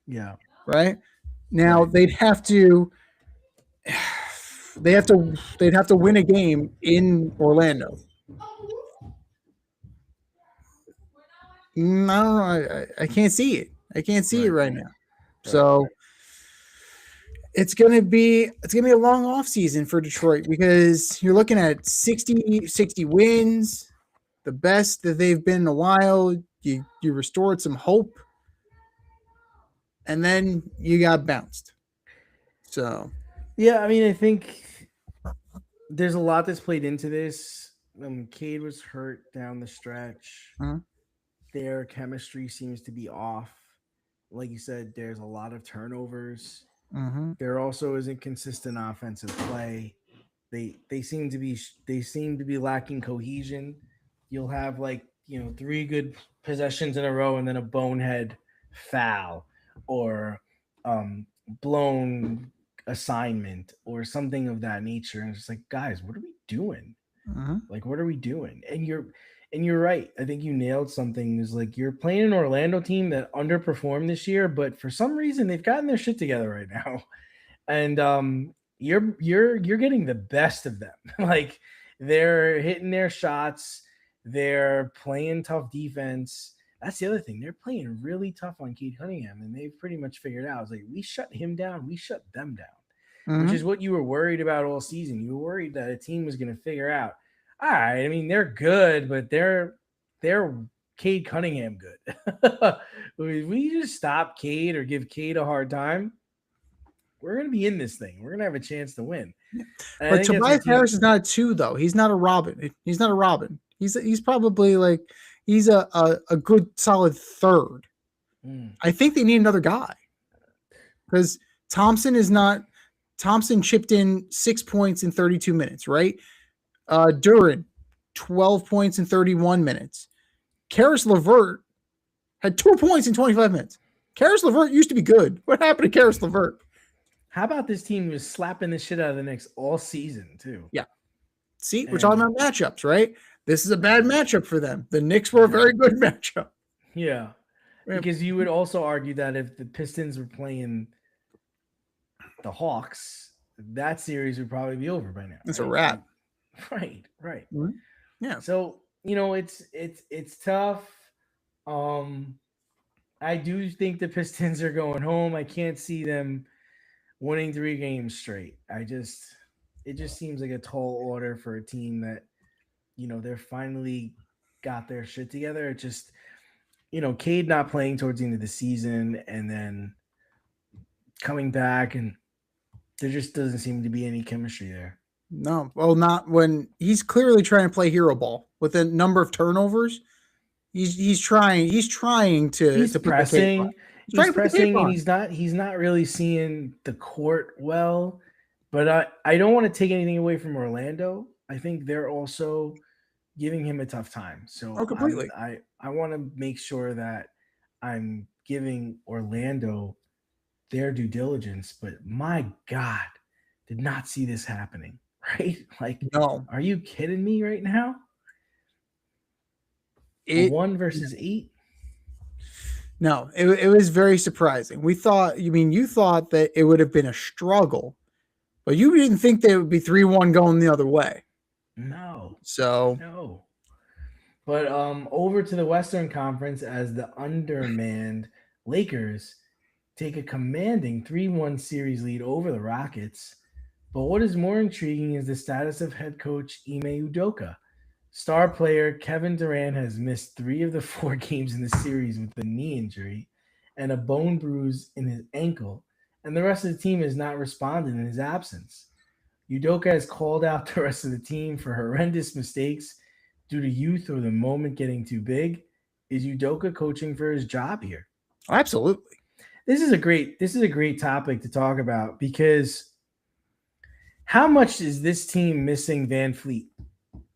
Yeah. Right? Now they'd have to win a game in Orlando. I don't know. I can't see it. I can't see it right now. So it's gonna be a long off season for Detroit because you're looking at 60 wins, the best that they've been in a while. You restored some hope, and then you got bounced. So yeah, I mean, I think there's a lot that's played into this. Cade was hurt down the stretch. Uh-huh. Their chemistry seems to be off. Like you said, there's a lot of turnovers. Mm-hmm. There also isn't consistent offensive play. They seem to be lacking cohesion. You'll have 3 good possessions in a row and then a bonehead foul or blown assignment or something of that nature. And it's just like, guys, what are we doing? Uh-huh. Like, what are we doing? And you're right. I think you nailed something. Is like you're playing an Orlando team that underperformed this year, but for some reason they've gotten their shit together right now. And you're getting the best of them. Like they're hitting their shots, they're playing tough defense. That's the other thing. They're playing really tough on Cade Cunningham, and they've pretty much figured out. It's like we shut him down, we shut them down, which is what you were worried about all season. You were worried that a team was going to figure out. All right, I mean, they're good, but they're Cade Cunningham good. If we just stop Cade or give Cade a hard time, we're going to be in this thing. We're going to have a chance to win. But Tobias Harris is not a 2, though. He's not a Robin. He's not a Robin. He's probably he's a good solid 3rd. I think they need another guy because Thompson chipped in 6 points in 32 minutes, right? Duren, 12 points in 31 minutes. Karis LeVert had 2 points in 25 minutes. Karis LeVert used to be good. What happened to Karis LeVert? How about this team was slapping the shit out of the Knicks all season too? Yeah. See, we're talking about matchups, right? This is a bad matchup for them. The Knicks were a very good matchup. Yeah. Because you would also argue that if the Pistons were playing the Hawks, that series would probably be over by now. It's a wrap. Right. Mm-hmm. Yeah. So, it's tough. I do think the Pistons are going home. I can't see them winning 3 games straight. It just seems like a tall order for a team that, they're finally got their shit together. It just, Cade not playing towards the end of the season and then coming back, and there just doesn't seem to be any chemistry there. No, well, not when he's clearly trying to play hero ball with a number of turnovers. He's trying to pressing. He's pressing, and he's not really seeing the court well. But I don't want to take anything away from Orlando. I think they're also giving him a tough time. So completely. I want to make sure that I'm giving Orlando their due diligence. But my God, did not see this happening. Right? Like, no. Are you kidding me right now? 1 versus 8. No, it was very surprising. You thought that it would have been a struggle, but you didn't think they would be 3-1 going the other way. No. So no. But over to the Western Conference as the undermanned Lakers take a commanding 3-1 series lead over the Rockets. But what is more intriguing is the status of head coach Ime Udoka. Star player Kevin Durant has missed 3 of the 4 games in the series with a knee injury and a bone bruise in his ankle, and the rest of the team has not responded in his absence. Udoka has called out the rest of the team for horrendous mistakes due to youth or the moment getting too big. Is Udoka coaching for his job here? Absolutely. This is a great topic to talk about, because how much is this team missing Van Fleet?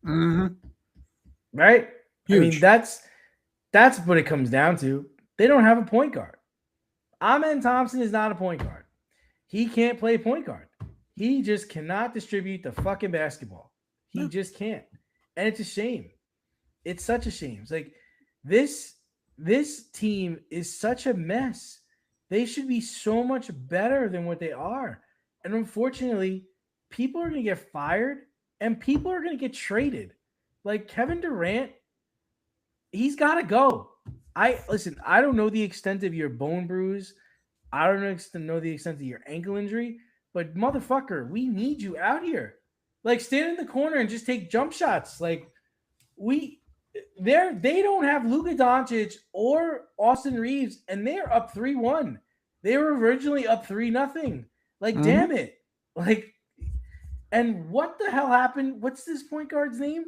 Mm-hmm. Right? Huge. I mean, that's what it comes down to. They don't have a point guard. Amen Thompson is not a point guard. He can't play point guard. He just cannot distribute the fucking basketball. He just can't. And it's a shame. It's such a shame. It's like this team is such a mess. They should be so much better than what they are. And unfortunately, people are going to get fired and people are going to get traded. Like Kevin Durant, he's got to go. I don't know the extent of your bone bruise. I don't know the extent of your ankle injury, but motherfucker, we need you out here. Like, stand in the corner and just take jump shots. Like, they don't have Luka Doncic or Austin Reeves, and they're up 3-1. They were originally up 3-0. Like, damn it. Like, and what the hell happened? What's this point guard's name?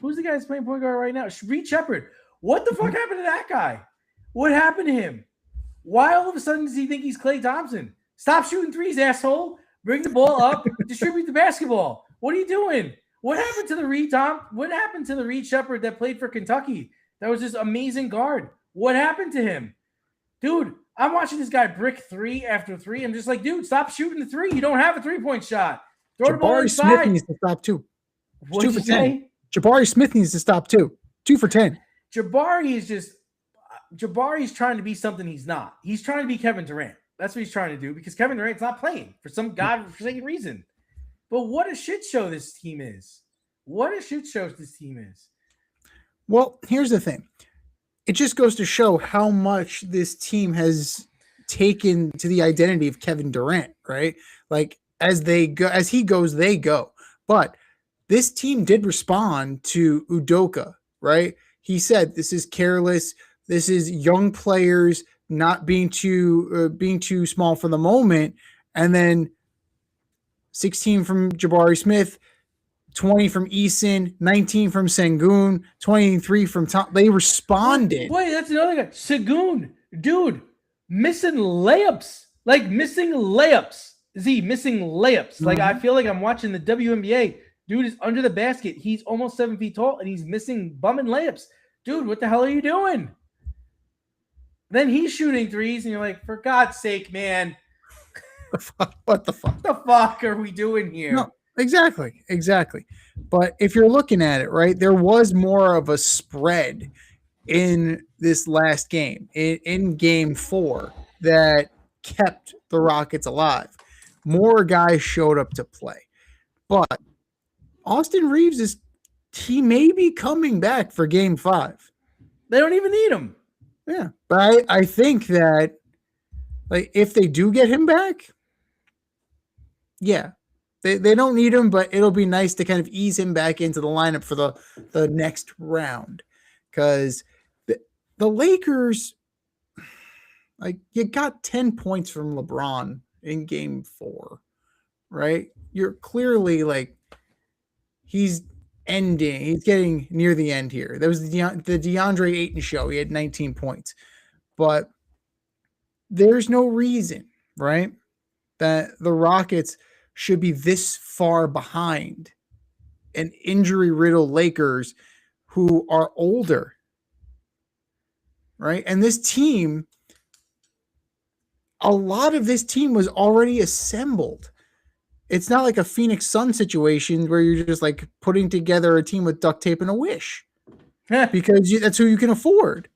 Who's the guy that's playing point guard right now? Reed Shepherd. What the fuck happened to that guy? What happened to him? Why all of a sudden does he think he's Klay Thompson? Stop shooting threes, asshole. Bring the ball up. Distribute the basketball. What are you doing? What happened to the Reed Shepherd that played for Kentucky? That was this amazing guard. What happened to him? Dude, I'm watching this guy brick 3 after 3. I'm just like, dude, stop shooting the 3. You don't have a 3-point shot. Throw the ball inside. Jabari Smith needs to stop too. What did you say? Jabari Smith needs to stop too. 2 for 10. Jabari's trying to be something he's not. He's trying to be Kevin Durant. That's what he's trying to do, because Kevin Durant's not playing for some godforsaken reason. But what a shit show this team is. Well, here's the thing. It just goes to show how much this team has taken to the identity of Kevin Durant, right? Like, as he goes, they go. But this team did respond to Udoka, right? He said, this is careless. This is young players not being too small for the moment. And then 16 from Jabari Smith, 20 from Eason, 19 from Sengun, 23 from Tom. They responded. Wait, that's another guy. Sengun, dude, missing layups. Like, missing layups. Missing layups. Like, I feel like I'm watching the WNBA. Dude is under the basket. He's almost 7 feet tall, and he's missing bumming layups. Dude, what the hell are you doing? Then he's shooting threes, and you're like, for God's sake, man. the fuck? What the fuck? What the fuck are we doing here? No, exactly. But if you're looking at it, right, there was more of a spread in this last game, in game 4, that kept the Rockets alive. More guys showed up to play. But Austin Reeves he may be coming back for game 5. They don't even need him. Yeah. But I think that, like, if they do get him back, yeah, they don't need him, but it'll be nice to kind of ease him back into the lineup for the next round. Because the Lakers, like, you got 10 points from LeBron in game 4, right? You're clearly, like, he's getting near the end here. There was the DeAndre Ayton show. He had 19 points. But there's no reason, right, that the Rockets should be this far behind an injury-riddled Lakers who are older, right? And this team, a lot of this team was already assembled. It's not like a Phoenix Sun situation where you're just like putting together a team with duct tape and a wish because that's who you can afford.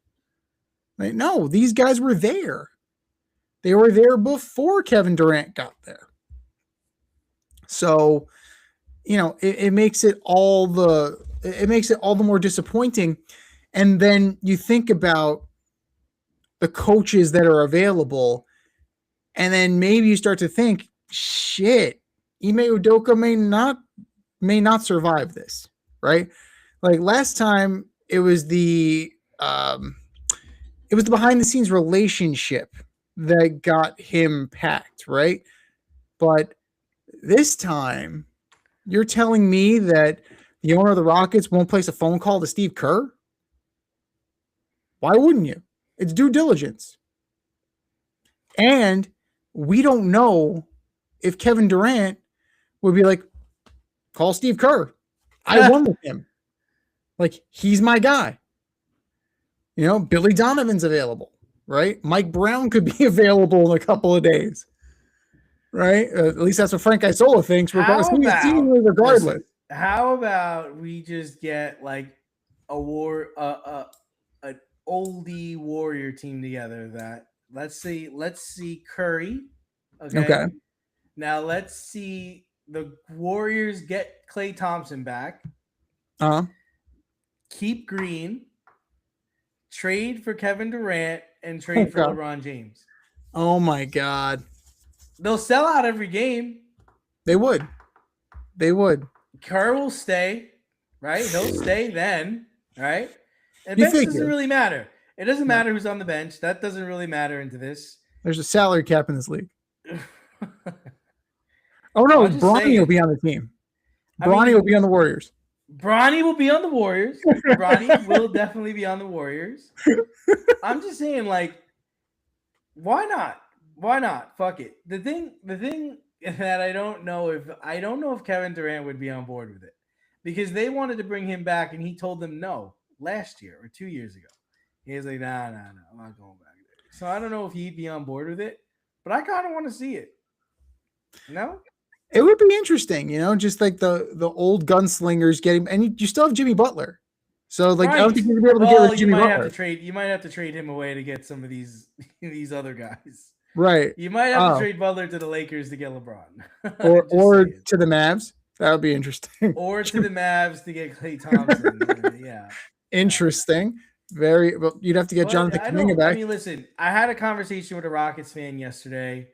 Right? No, these guys were there. They were there before Kevin Durant got there. So, it makes it all the more disappointing. And then you think about the coaches that are available, and then maybe you start to think, shit, Ime Udoka may not survive this, right? Like last time, it was the behind the scenes relationship that got him packed, right? But this time, you're telling me that the owner of the Rockets won't place a phone call to Steve Kerr? Why wouldn't you? It's due diligence. And we don't know if Kevin Durant would be like, call Steve Kerr. I won with him. Like, he's my guy. Billy Donovan's available, right? Mike Brown could be available in a couple of days, right? At least that's what Frank Isola thinks. Regardless. Listen, how about we just get like an oldie Warrior team together? That let's see Curry. Okay. Now let's see the Warriors get Klay Thompson back. Keep Green. Trade for Kevin Durant and trade for LeBron James. Oh my God. They'll sell out every game. They would. Kerr will stay, right? He'll stay then, right? And bench doesn't really matter. It doesn't matter who's on the bench. That doesn't really matter into this. There's a salary cap in this league. Oh no, Bronny will be on the team. Bronny will be on the Warriors. Bronny will be on the Warriors. Bronny will definitely be on the Warriors. I'm just saying, like, why not? Why not? Fuck it. The thing that I don't know if Kevin Durant would be on board with it, because they wanted to bring him back and he told them no last year or 2 years ago. He was like, nah, I'm not going back there. So I don't know if he'd be on board with it, but I kind of want to see it. No? It would be interesting, just like the old gunslingers getting, and you still have Jimmy Butler. So like, right. I don't think you're gonna be able to get with Jimmy Butler. You might have to trade him away to get some of these other guys. Right. You might have to trade Butler to the Lakers to get LeBron. or to the Mavs. That would be interesting. Or to the Mavs to get Klay Thompson. Yeah. Interesting. Very well. You'd have to get Jonathan Kuminga back. I mean, listen, I had a conversation with a Rockets fan yesterday,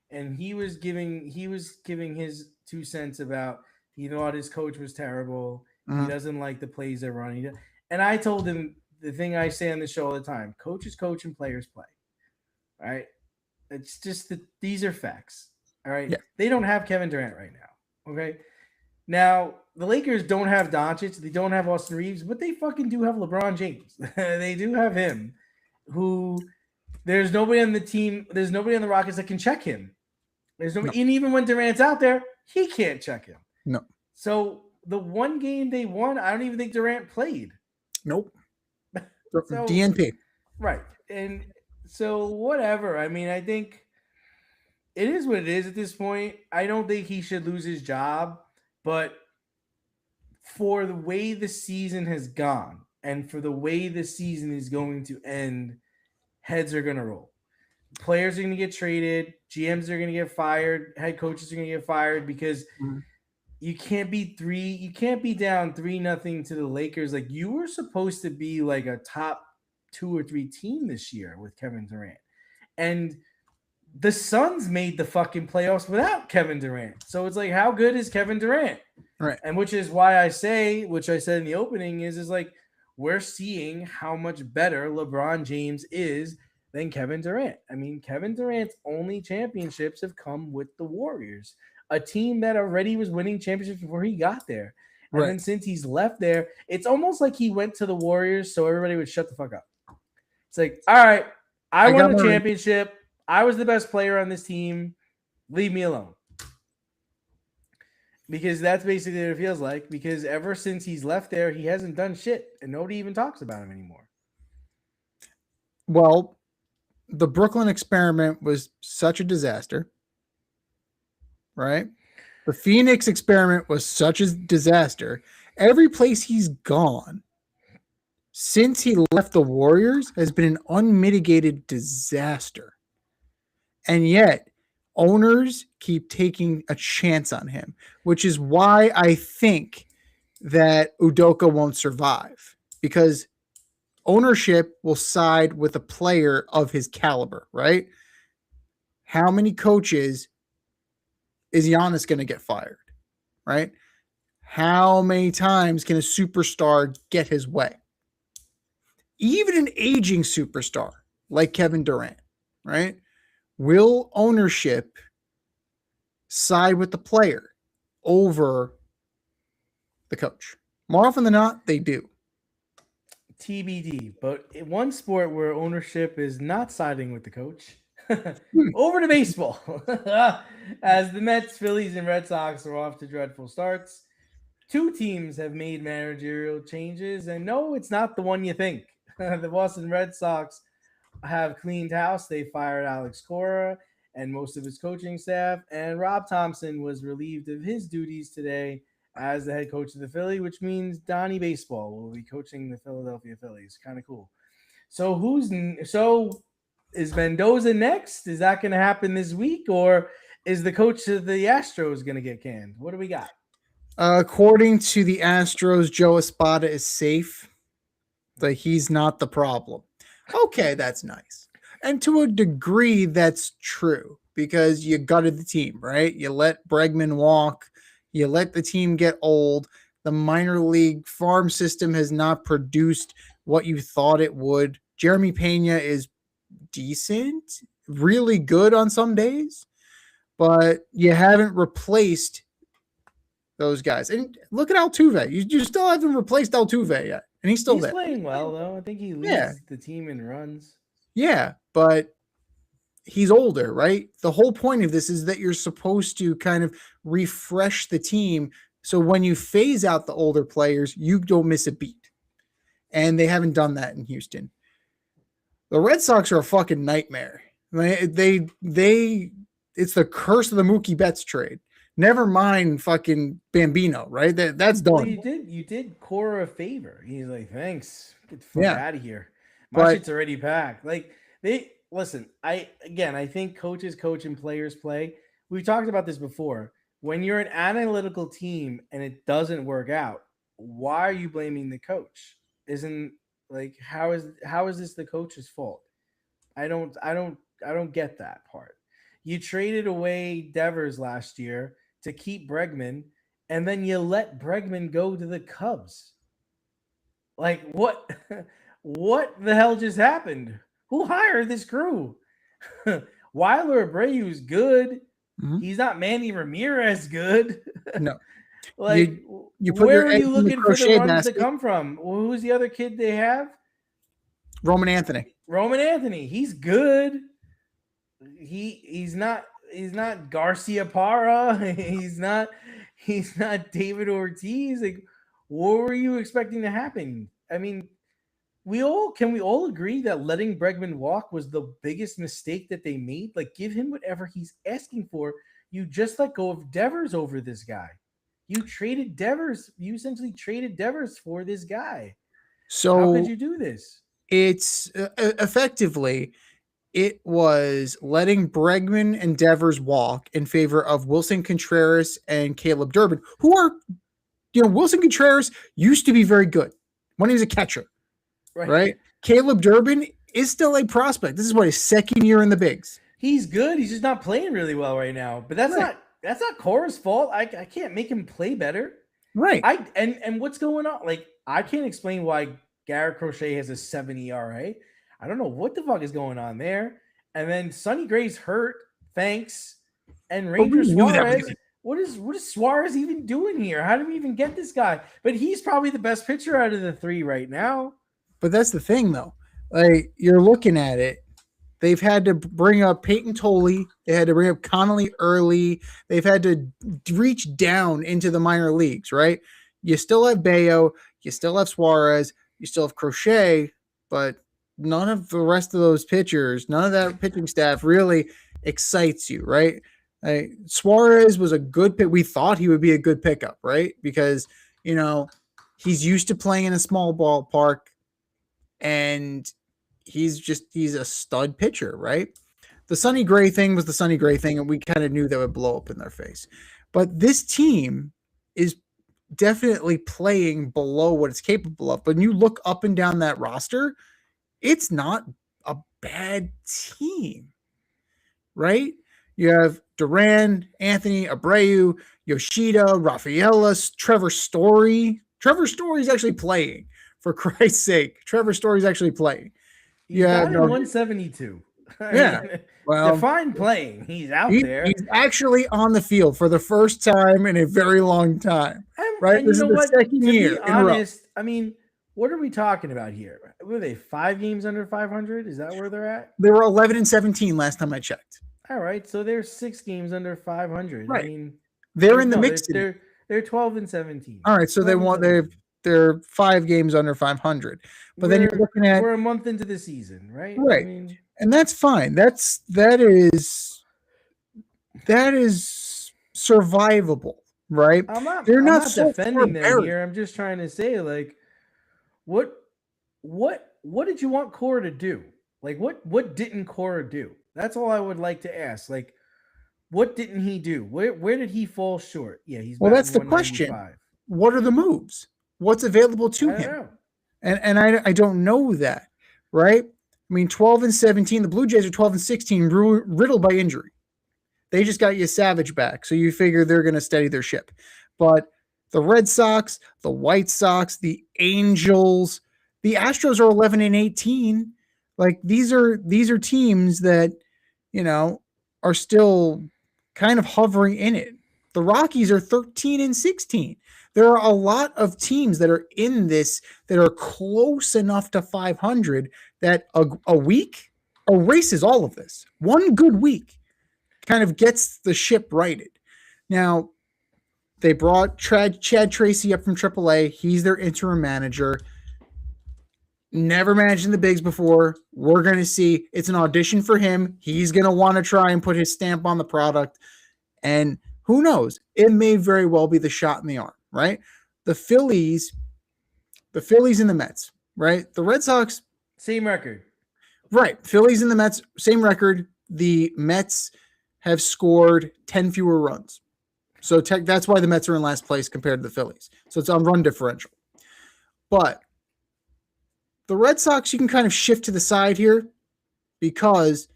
and he was giving his 2 cents about he thought his coach was terrible. He doesn't like the plays they're running. And I told him the thing I say on the show all the time: coaches coach and players play. All right. It's just that these are facts. All right. Yeah. They don't have Kevin Durant right now. Okay. Now, the Lakers don't have Doncic. They don't have Austin Reeves, but they fucking do have LeBron James. They do have him, who there's nobody on the team. There's nobody on the Rockets that can check him. There's nobody, and even when Durant's out there, he can't check him. No. So the one game they won, I don't even think Durant played. Nope. DNP. Right. And so whatever. I mean, I think it is what it is at this point. I don't think he should lose his job, but for the way the season has gone and for the way the season is going to end, heads are going to roll. Players are going to get traded, GMs are going to get fired, head coaches are going to get fired because Mhm. you can't be down 3-0 to the Lakers. Like, you were supposed to be like a top 2 or 3 team this year with Kevin Durant. And the Suns made the fucking playoffs without Kevin Durant. So it's like, how good is Kevin Durant? Right. And which is why I say, which I said in the opening, is like, we're seeing how much better LeBron James is than Kevin Durant. I mean, Kevin Durant's only championships have come with the Warriors, a team that already was winning championships before he got there. And Right. then since he's left there, it's almost like he went to the Warriors so everybody would shut the fuck up. It's like, all right, I I got won the my- championship. I was the best player on this team. Leave me alone. Because that's basically what it feels like. Because ever since he's left there, he hasn't done shit, and nobody even talks about him anymore. Well, the Brooklyn experiment was such a disaster, right? The Phoenix experiment was such a disaster. Every place he's gone since he left the Warriors has been an unmitigated disaster. And yet, owners keep taking a chance on him, which is why I think that Udoka won't survive, because ownership will side with a player of his caliber, right? How many coaches is Giannis going to get fired, right? How many times can a superstar get his way? Even an aging superstar like Kevin Durant, right? Will ownership side with the player over the coach? More often than not, they do. TBD. But in one sport where ownership is not siding with the coach, over to baseball. As the Mets, Phillies, and Red Sox are off to dreadful starts, 2 teams have made managerial changes, and no, it's not the one you think. The Boston Red Sox have cleaned house. They fired Alex Cora and most of his coaching staff, and Rob Thompson was relieved of his duties today as the head coach of the Philly, which means Donnie Baseball will be coaching the Philadelphia Phillies. Kind of cool. So is Mendoza next? Is that going to happen this week, or is the coach of the Astros going to get canned? What do we got? According to the Astros, Joe Espada is safe. Like, he's not the problem. Okay, that's nice. And to a degree, that's true, because you gutted the team, right? You let Bregman walk. You let the team get old. The minor league farm system has not produced what you thought it would. Jeremy Pena is decent, really good on some days, but you haven't replaced those guys. And look at Altuve. You still haven't replaced Altuve yet, and he's still He's there. playing well, though. I think he leads the team in runs. Yeah, but he's older, right? The whole point of this is that you're supposed to kind of refresh the team, so when you phase out the older players, you don't miss a beat. And they haven't done that in Houston. The Red Sox are a fucking nightmare. They it's the curse of the Mookie Betts trade. Never mind fucking Bambino, right? That's done. Well, you did Cora a favor. He's like, thanks. Get the fuck out of here. My But- shit's already packed. Like, they listen, I think coaches coach and players play. We've talked about this before. When you're an analytical team and it doesn't work out, why are you blaming the coach? Isn't like how is this the coach's fault? I don't get that part. You traded away Devers last year to keep Bregman, and then you let Bregman go to the Cubs. Like, what what the hell just happened? Who hired this crew? Weiler Abreu's good. Mhm. He's not Manny Ramirez good. No. Like, you put where your are eggs you in the looking for the crochet runs basket. to come from? Who's the other kid they have? Roman Anthony. Roman Anthony. He's good. He's not Garcia Parra. He's not David Ortiz. Like, what were you expecting to happen? I mean, Can we all agree that letting Bregman walk was the biggest mistake that they made? Like, give him whatever he's asking for. You just let go of Devers over this guy. You traded Devers. You essentially traded Devers for this guy. How could So you do this? it's effectively it was letting Bregman and Devers walk in favor of Wilson Contreras and Caleb Durbin, who are, Wilson Contreras used to be very good when he was a catcher, right? Caleb Durbin is still a prospect. This is what his second year in the bigs. He's good. He's just not playing really well right now. But that's not Cora's fault. I can't make him play better. Right. And what's going on? Like, I can't explain why Garrett Crochet has a 7 ERA. I don't know what the fuck is going on there. And then Sonny Gray's hurt. Thanks. And Ranger Suarez. What is Suarez even doing here? How did we even get this guy? But he's probably the best pitcher out of the three right now. But that's the thing, though. Like, you're looking at it. They've had to bring up Peyton Tolley. They had to bring up Connolly early. They've had to reach down into the minor leagues, right? You still have Bayo. You still have Suarez. You still have Crochet. But none of the rest of those pitchers, none of that pitching staff really excites you, right? Suarez was a good pick. We thought he would be a good pickup, right? Because, he's used to playing in a small ballpark and he's a stud pitcher, right? The Sonny Gray thing was the Sonny Gray thing, and we kind of knew that would blow up in their face. But this team is definitely playing below what it's capable of. But when you look up and down that roster, it's not a bad team, right? You have Duran, Anthony, Abreu, Yoshida, Rafaela, Trevor Story. Trevor Story's actually playing, for Christ's sake. Trevor Story's actually playing. Yeah, 172. Yeah, well, define playing. He's out there. He's actually on the field for the first time in a very long time. Right? This is the second year. To be honest, I mean, what are we talking about here? Were they 5 games under 500? Is that where they're at? They were 11-17 last time I checked. All right, so they're 6 games under 500. Right. I mean, they're in the mix. They're 12-17. All right, so they're 5 games under 500. But then you're looking at we're a month into the season, right? Right. I mean, and that's fine. That is survivable, right? They're not defending them here. I'm just trying to say, like, what did you want Cora to do? Like, what didn't Cora do? That's all I would like to ask. Like, what didn't he do? Where did he fall short? Yeah, that's the question. What are the moves? What's available to him? And I don't know that, right? I mean, 12-17. The Blue Jays are 12-16, riddled by injury. They just got you Savage back, so you figure they're going to steady their ship. But the Red Sox, the White Sox, the Angels, the Astros are 11-18. Like, these are teams that, are still kind of hovering in it. The Rockies are 13-16. There are a lot of teams that are in this that are close enough to 500 that a week erases all of this. One good week kind of gets the ship righted. Now, they brought Chad Tracy up from AAA. He's their interim manager. Never managed in the bigs before. We're going to see. It's an audition for him. He's going to want to try and put his stamp on the product. And who knows? It may very well be the shot in the arm, right? The Phillies and the Mets, right? The Red Sox. Same record. Right. Phillies and the Mets, same record. The Mets have scored 10 fewer runs. So that's why the Mets are in last place compared to the Phillies. So it's on run differential. But the Red Sox, you can kind of shift to the side here because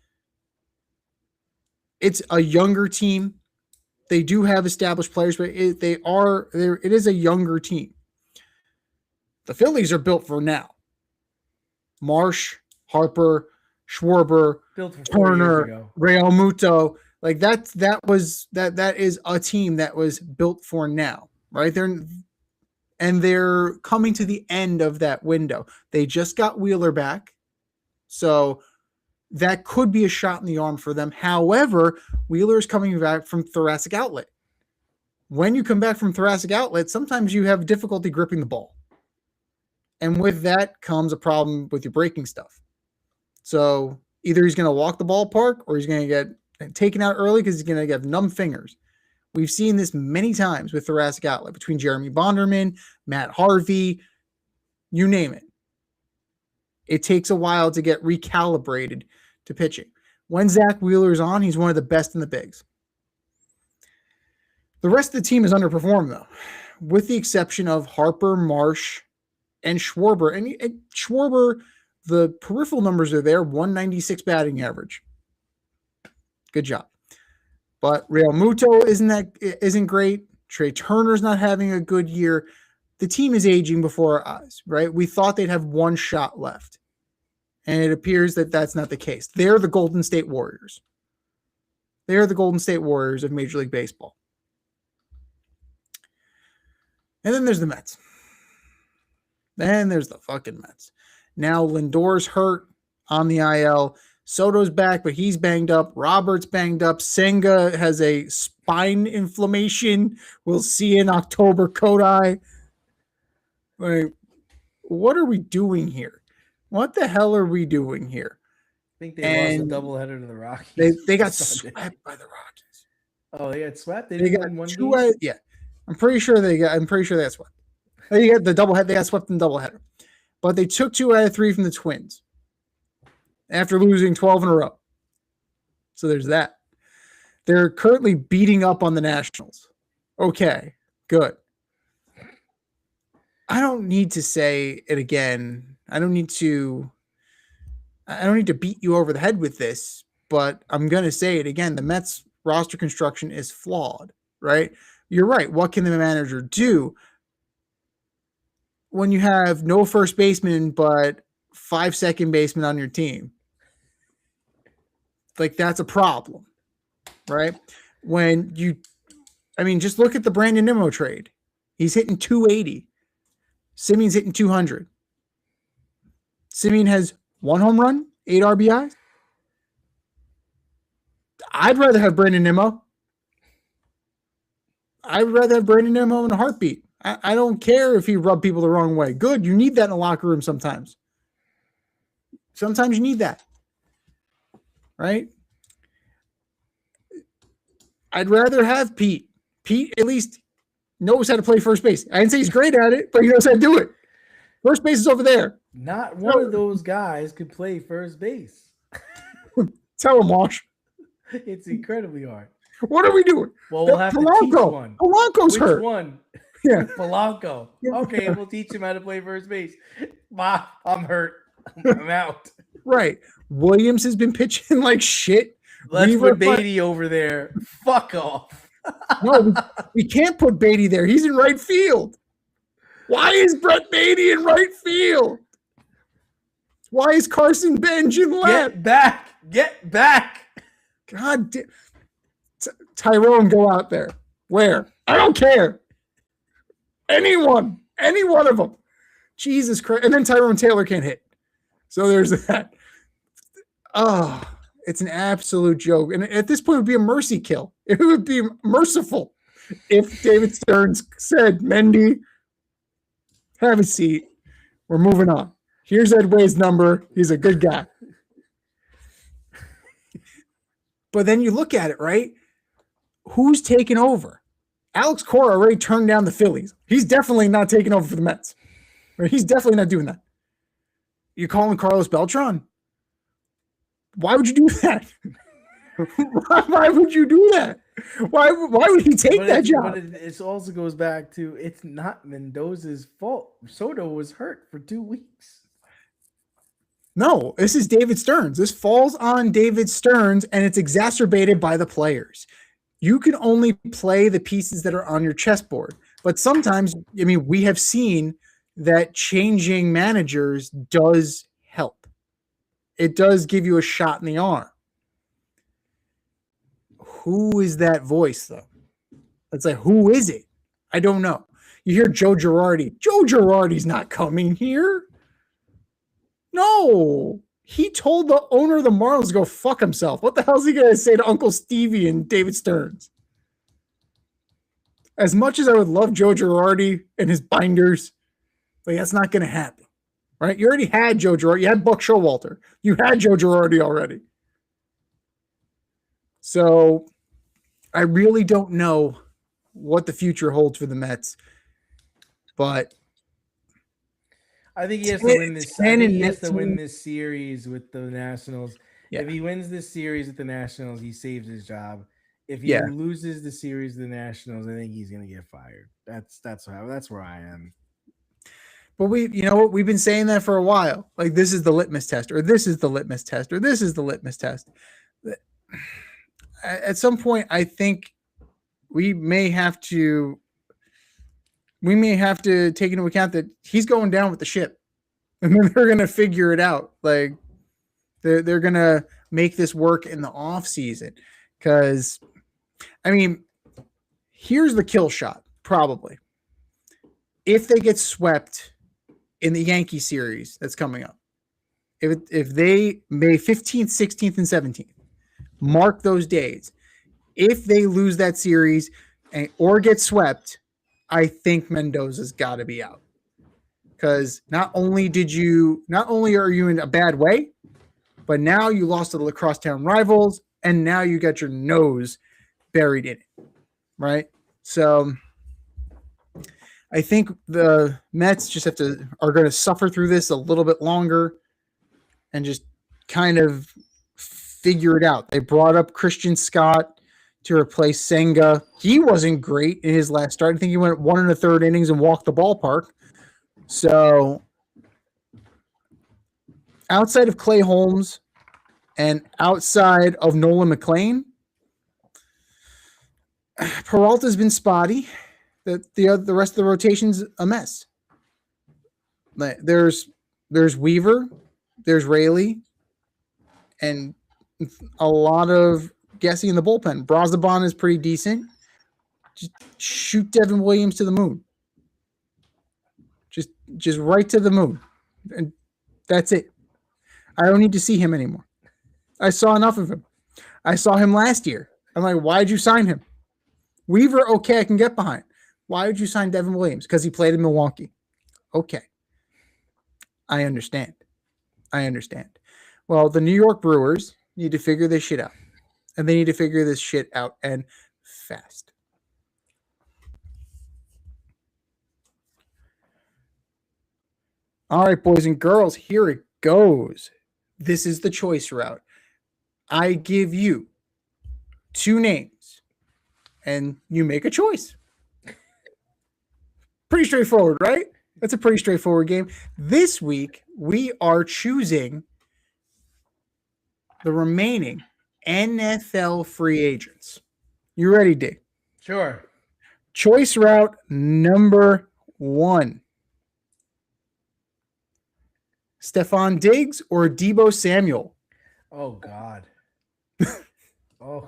it's a younger team. They do have established players, but it is a younger team. The Phillies are built for now. Marsh, Harper, Schwarber, Turner, Real Muto. Like that is a team that was built for now, right? They're coming to the end of that window. They just got Wheeler back. So that could be a shot in the arm for them. However, Wheeler is coming back from thoracic outlet. When you come back from thoracic outlet, sometimes you have difficulty gripping the ball. And with that comes a problem with your breaking stuff. So either he's going to walk the ballpark or he's going to get taken out early because he's going to get numb fingers. We've seen this many times with thoracic outlet between Jeremy Bonderman, Matt Harvey, you name it. It takes a while to get recalibrated to pitching. When Zach Wheeler's on, he's one of the best in the bigs. The rest of the team has underperformed, though, with the exception of Harper, Marsh, and Schwarber. And Schwarber, the peripheral numbers are there, 196 batting average. Good job. But Real Muto isn't great. Trey Turner's not having a good year. The team is aging before our eyes, right? We thought they'd have one shot left. And it appears that that's not the case. They're the Golden State Warriors. They are the Golden State Warriors of Major League Baseball. And then there's the Mets. Then there's the fucking Mets. Now Lindor's hurt on the IL. Soto's back, but he's banged up. Robert's banged up. Senga has a spine inflammation. We'll see in October. Kodai. Like, what are we doing here? What the hell are we doing here? I think they lost a doubleheader to the Rockies. They got swept by the Rockies. Oh, they got swept? They got win one game? Yeah. I'm pretty sure they got swept. They got the doubleheader. They got swept in the doubleheader. But they took 2 out of 3 from the Twins after losing 12 in a row. So there's that. They're currently beating up on the Nationals. Okay, good. I don't need to say it again. I don't need to beat you over the head with this, but I'm going to say it again. The Mets roster construction is flawed, right? You're right. What can the manager do when you have no first baseman but 5 second basemen on your team? Like, that's a problem, right? Just look at the Brandon Nimmo trade. He's hitting 280. Simeon's hitting 200. Simeon has 1 home run, 8 RBIs. I'd rather have Brandon Nimmo. I would rather have Brandon Nimmo in a heartbeat. I don't care if he rubbed people the wrong way. Good. You need that in a locker room sometimes. Sometimes you need that. Right? I'd rather have Pete. Pete at least knows how to play first base. I didn't say he's great at it, but he knows how to do it. First base is over there. Not one of those guys could play first base. Tell him, Wash. It's incredibly hard. What are we doing? Well, we'll have to teach one. Polanco's hurt. Which one? Yeah. Polanco. Okay, we'll teach him how to play first base. I'm hurt. I'm out. Right. Williams has been pitching like shit. Let's put Beatty over there. Fuck off. No, we can't put Beatty there. He's in right field. Why is Brett Beatty in right field? Why is Carson Bench in left? Get back. God damn. Tyrone, go out there. Where? I don't care. Any one of them. Jesus Christ. And then Tyrone Taylor can't hit. So there's that. Oh, it's an absolute joke. And at this point, it would be a mercy kill. It would be merciful if David Stearns said, Mendy, have a seat. We're moving on. Here's Ed Way's number. He's a good guy. But then you look at it, right? Who's taking over? Alex Cora already turned down the Phillies. He's definitely not taking over for the Mets. Right? He's definitely not doing that. You're calling Carlos Beltran? Why would you do that? Why would you do that? Why would he take that job? But it also goes back to, it's not Mendoza's fault. Soto was hurt for 2 weeks. No, this is David Stearns. This falls on David Stearns, and it's exacerbated by the players. You can only play the pieces that are on your chessboard. But sometimes, we have seen that changing managers does help. It does give you a shot in the arm. Who is that voice, though? It's like, who is it? I don't know. You hear Joe Girardi. Joe Girardi's not coming here. No. He told the owner of the Marlins to go fuck himself. What the hell is he going to say to Uncle Stevie and David Stearns? As much as I would love Joe Girardi and his binders, Like, that's not going to happen, right? You already had Joe Girardi. You had Buck Showalter. You had Joe Girardi already. So I really don't know what the future holds for the Mets, but I think he has to win this. I 10 think and he has to 19. win this series with the Nationals. Yeah. If he wins this series with the Nationals, he saves his job. If he Yeah. loses the series with the Nationals, I think he's gonna get fired. That's where I am. But you know what? We've been saying that for a while. Like, this is the litmus test, or this is the litmus test, or this is the litmus test. At some point, I think we may have to take into account that he's going down with the ship, and then they're going to figure it out. Like, they're going to make this work in the off season. Because, I mean, here's the kill shot, probably. If they get swept in the Yankee series that's coming up, if they May 15th, 16th, and 17th, mark those days. If they lose that series or get swept, I think Mendoza's got to be out. Because not only are you in a bad way, but now you lost to the Lacrosse Town rivals, and now you got your nose buried in it, right? So I think the Mets just are going to suffer through this a little bit longer and just kind of figure it out. They brought up Christian Scott to replace Senga. He wasn't great in his last start. I think he went 1 1/3 innings and walked the ballpark. So outside of Clay Holmes and outside of Nolan McLean, Peralta's been spotty. The rest of the rotation's a mess. There's Weaver, there's Rayleigh, and a lot of guessing in the bullpen. Brazaban is pretty decent. Just shoot Devin Williams to the moon. Just right to the moon. And that's it. I don't need to see him anymore. I saw enough of him. I saw him last year. I'm like, why'd you sign him? Weaver, okay, I can get behind. Why would you sign Devin Williams? Because he played in Milwaukee. Okay. I understand. Well, the New York Brewers need to figure this shit out. And they need to figure this shit out, and fast. All right, boys and girls, here it goes. This is the choice route. I give you 2 names, and you make a choice. Pretty straightforward, right? That's a pretty straightforward game. This week, we are choosing the remaining NFL free agents. You ready, D? Sure. Choice route number 1. Stefon Diggs or Deebo Samuel? Oh, God. Oh,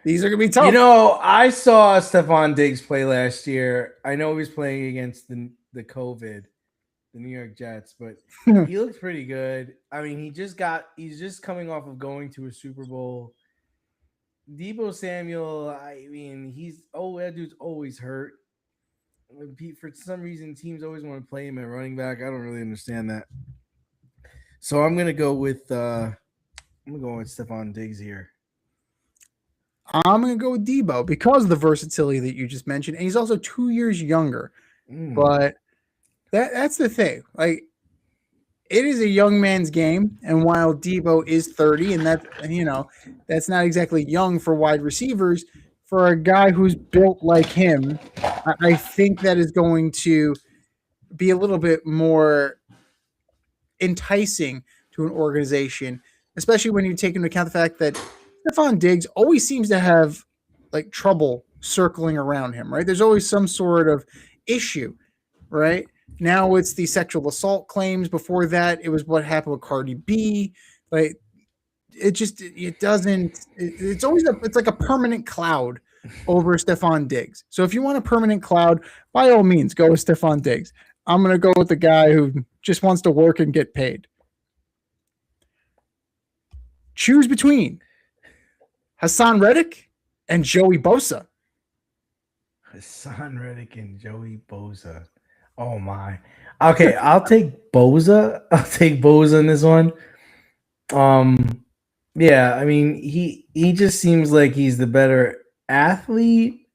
these are going to be tough. You know, I saw Stefon Diggs play last year. I know he was playing against the COVID, the New York Jets, but he looks pretty good. I mean, he's just coming off of going to a Super Bowl. Deebo Samuel, I mean, that dude's always hurt. For some reason, teams always want to play him at running back. I don't really understand that. So I'm gonna go with Stefon Diggs here. I'm gonna go with Deebo because of the versatility that you just mentioned, and he's also 2 years younger. But that's the thing. Like, it is a young man's game, and while Deebo is 30, and that's not exactly young for wide receivers. For a guy who's built like him, I think that is going to be a little bit more enticing to an organization, especially when you take into account the fact that Stefon Diggs always seems to have like trouble circling around him, right? There's always some sort of issue, right? Now it's the sexual assault claims. Before that, it was what happened with Cardi B. Like, it's always it's like a permanent cloud over Stefon Diggs. So if you want a permanent cloud, by all means, go with Stefon Diggs. I'm going to go with the guy who just wants to work and get paid. Choose between Hassan Reddick and Joey Bosa. Hassan Reddick and Joey Bosa. Oh my. Okay, I'll take Bosa. I'll take Bosa in this one. Um, yeah, I mean he just seems like he's the better athlete.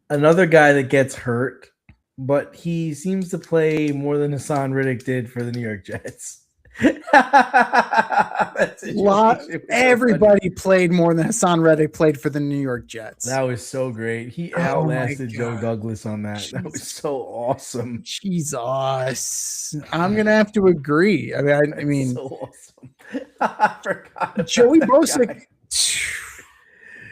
Another guy that gets hurt, but he seems to play more than Hassan Riddick did for the New York Jets. That situation was so funny. Everybody played more than Hassan Reddick played for the New York Jets. That was so great. He Oh my outlasted Joe God. Douglas on that. That was so awesome. Jesus, I'm gonna have to agree. I mean, So awesome. I forgot about Joey that Bosa. guy.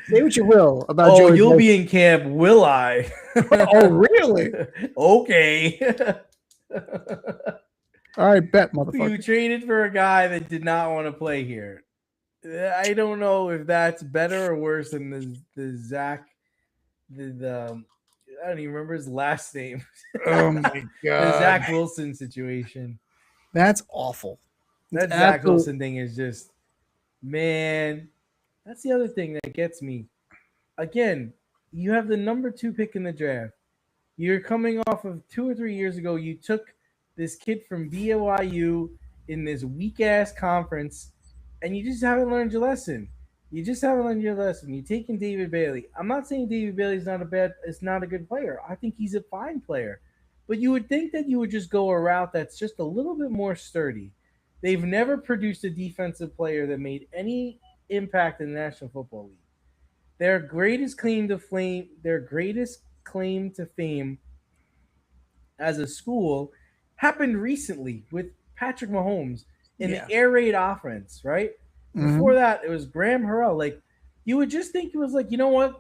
Say what you will about Oh, Joey you'll Bosa. be in camp, will I? Oh, really? Okay. All right, bet, You motherfucker. traded for a guy that did not want to play here. I don't know if that's better or worse than the Zach, the I don't even remember his last name. Oh my The God, Zach Wilson situation. that's awful. That It's Zach absolute- Wilson thing is just, man. That's the other thing that gets me. Again, you have the number 2 pick in the draft. You're coming off of 2 or 3 years ago. You took this kid from BYU in this weak ass conference, and you just haven't learned your lesson. You're taking David Bailey. I'm not saying David Bailey's not a good player. I think he's a fine player. But you would think that you would just go a route that's just a little bit more sturdy. They've never produced a defensive player that made any impact in the National Football League. Their greatest claim to fame as a school happened recently with Patrick Mahomes in the air raid offense, right? Before that, it was Graham Harrell. Like, you would just think it was like, you know what?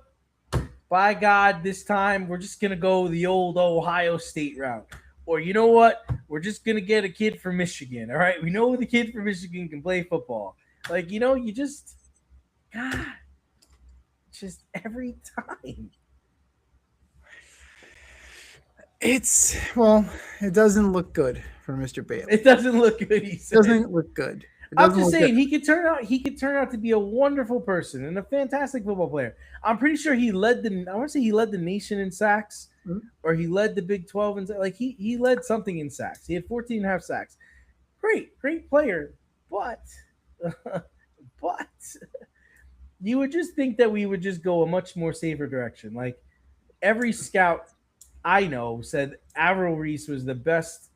By God, this time we're just gonna go the old Ohio State route. Or you know what? We're just gonna get a kid from Michigan. All right. We know the kid from Michigan can play football. Like, you know, you just every time. It doesn't look good for Mr. Bailey. It doesn't look good. He said. It doesn't look good. I'm just saying he could turn out to be a wonderful person and a fantastic football player. I'm pretty sure he led the nation in sacks, or he led the Big 12 in like he led something in sacks. He had 14 and a half sacks. Great player, but you would just think that we would just go a much more safer direction. Like, every scout I know said Avril Reese was the best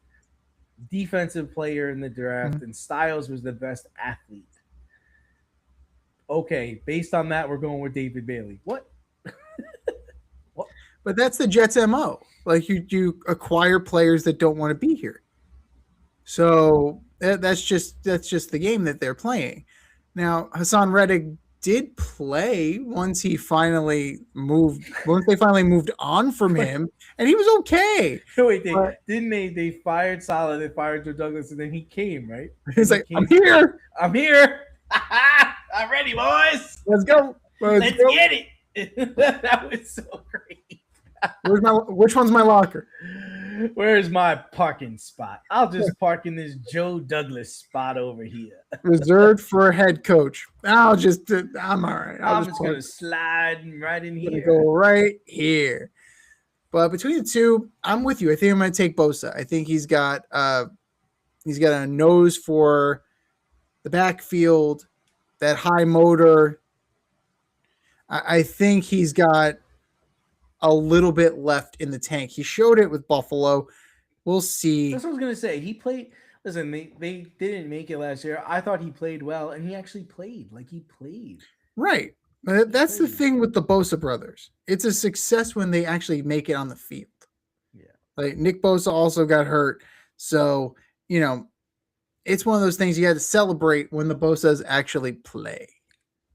defensive player in the draft, and Styles was the best athlete. Okay, based on that, we're going with David Bailey. What? But that's the Jets' MO. Like, you acquire players that don't want to be here. So that's just the game that they're playing. Now, Hassan Reddick did play once they finally moved on from him, and he was okay. Wait, they fired Saleh, they fired Joe Douglas, and then he came, right? He's like, I'm here. I'm ready, boys. Let's go. Let's get it. That was so great. Which one's my locker? Where's my parking spot? I'll just park in this Joe Douglas spot over here. Reserved for a head coach. I'm all right. I'm just going to slide right in here. Go right here. But between the two, I'm with you. I think I'm going to take Bosa. I think he's got a nose for the backfield, that high motor. I think he's got a little bit left in the tank. He showed it with Buffalo. We'll see. That's what I was going to say. He played. Listen, they didn't make it last year. I thought he played well, and he actually played. Like, he played. Right. That's the thing with the Bosa brothers. It's a success when they actually make it on the field. Yeah. Like, Nick Bosa also got hurt. So, it's one of those things you got to celebrate when the Bosas actually play,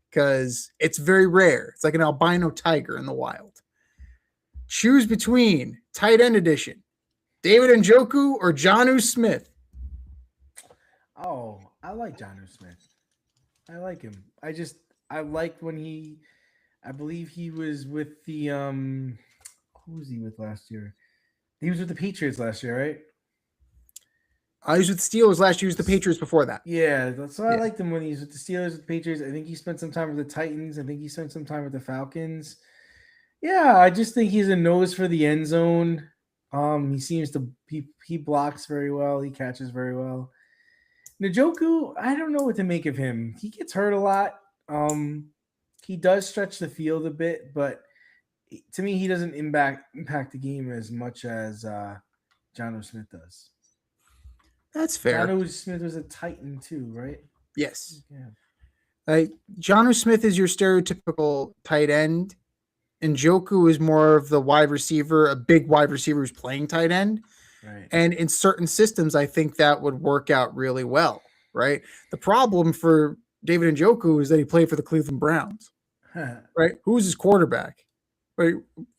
because it's very rare. It's like an albino tiger in the wild. Choose between tight end edition, David Njoku or Jonnu Smith. Oh, I like Jonnu Smith. I like him. I liked when I believe he was with the who was he with last year? He was with the Patriots last year, right? He was with the Steelers last year. He was the Patriots before that. Yeah, I liked him when he was with the Steelers, with the Patriots. I think he spent some time with the Titans. I think he spent some time with the Falcons. Yeah, I just think he's a nose for the end zone. He seems to he blocks very well. He catches very well. Njoku, I don't know what to make of him. He gets hurt a lot. Um, he does stretch the field a bit, but to me, he doesn't impact the game as much as John O. Smith does. That's fair. John O. Smith was a Titan too, right? Yes. Yeah. John O. Smith is your stereotypical tight end. And Njoku is more of the wide receiver, a big wide receiver who's playing tight end. Right. And in certain systems, I think that would work out really well, right? The problem for David Njoku is that he played for the Cleveland Browns, right? Who's his quarterback? Right?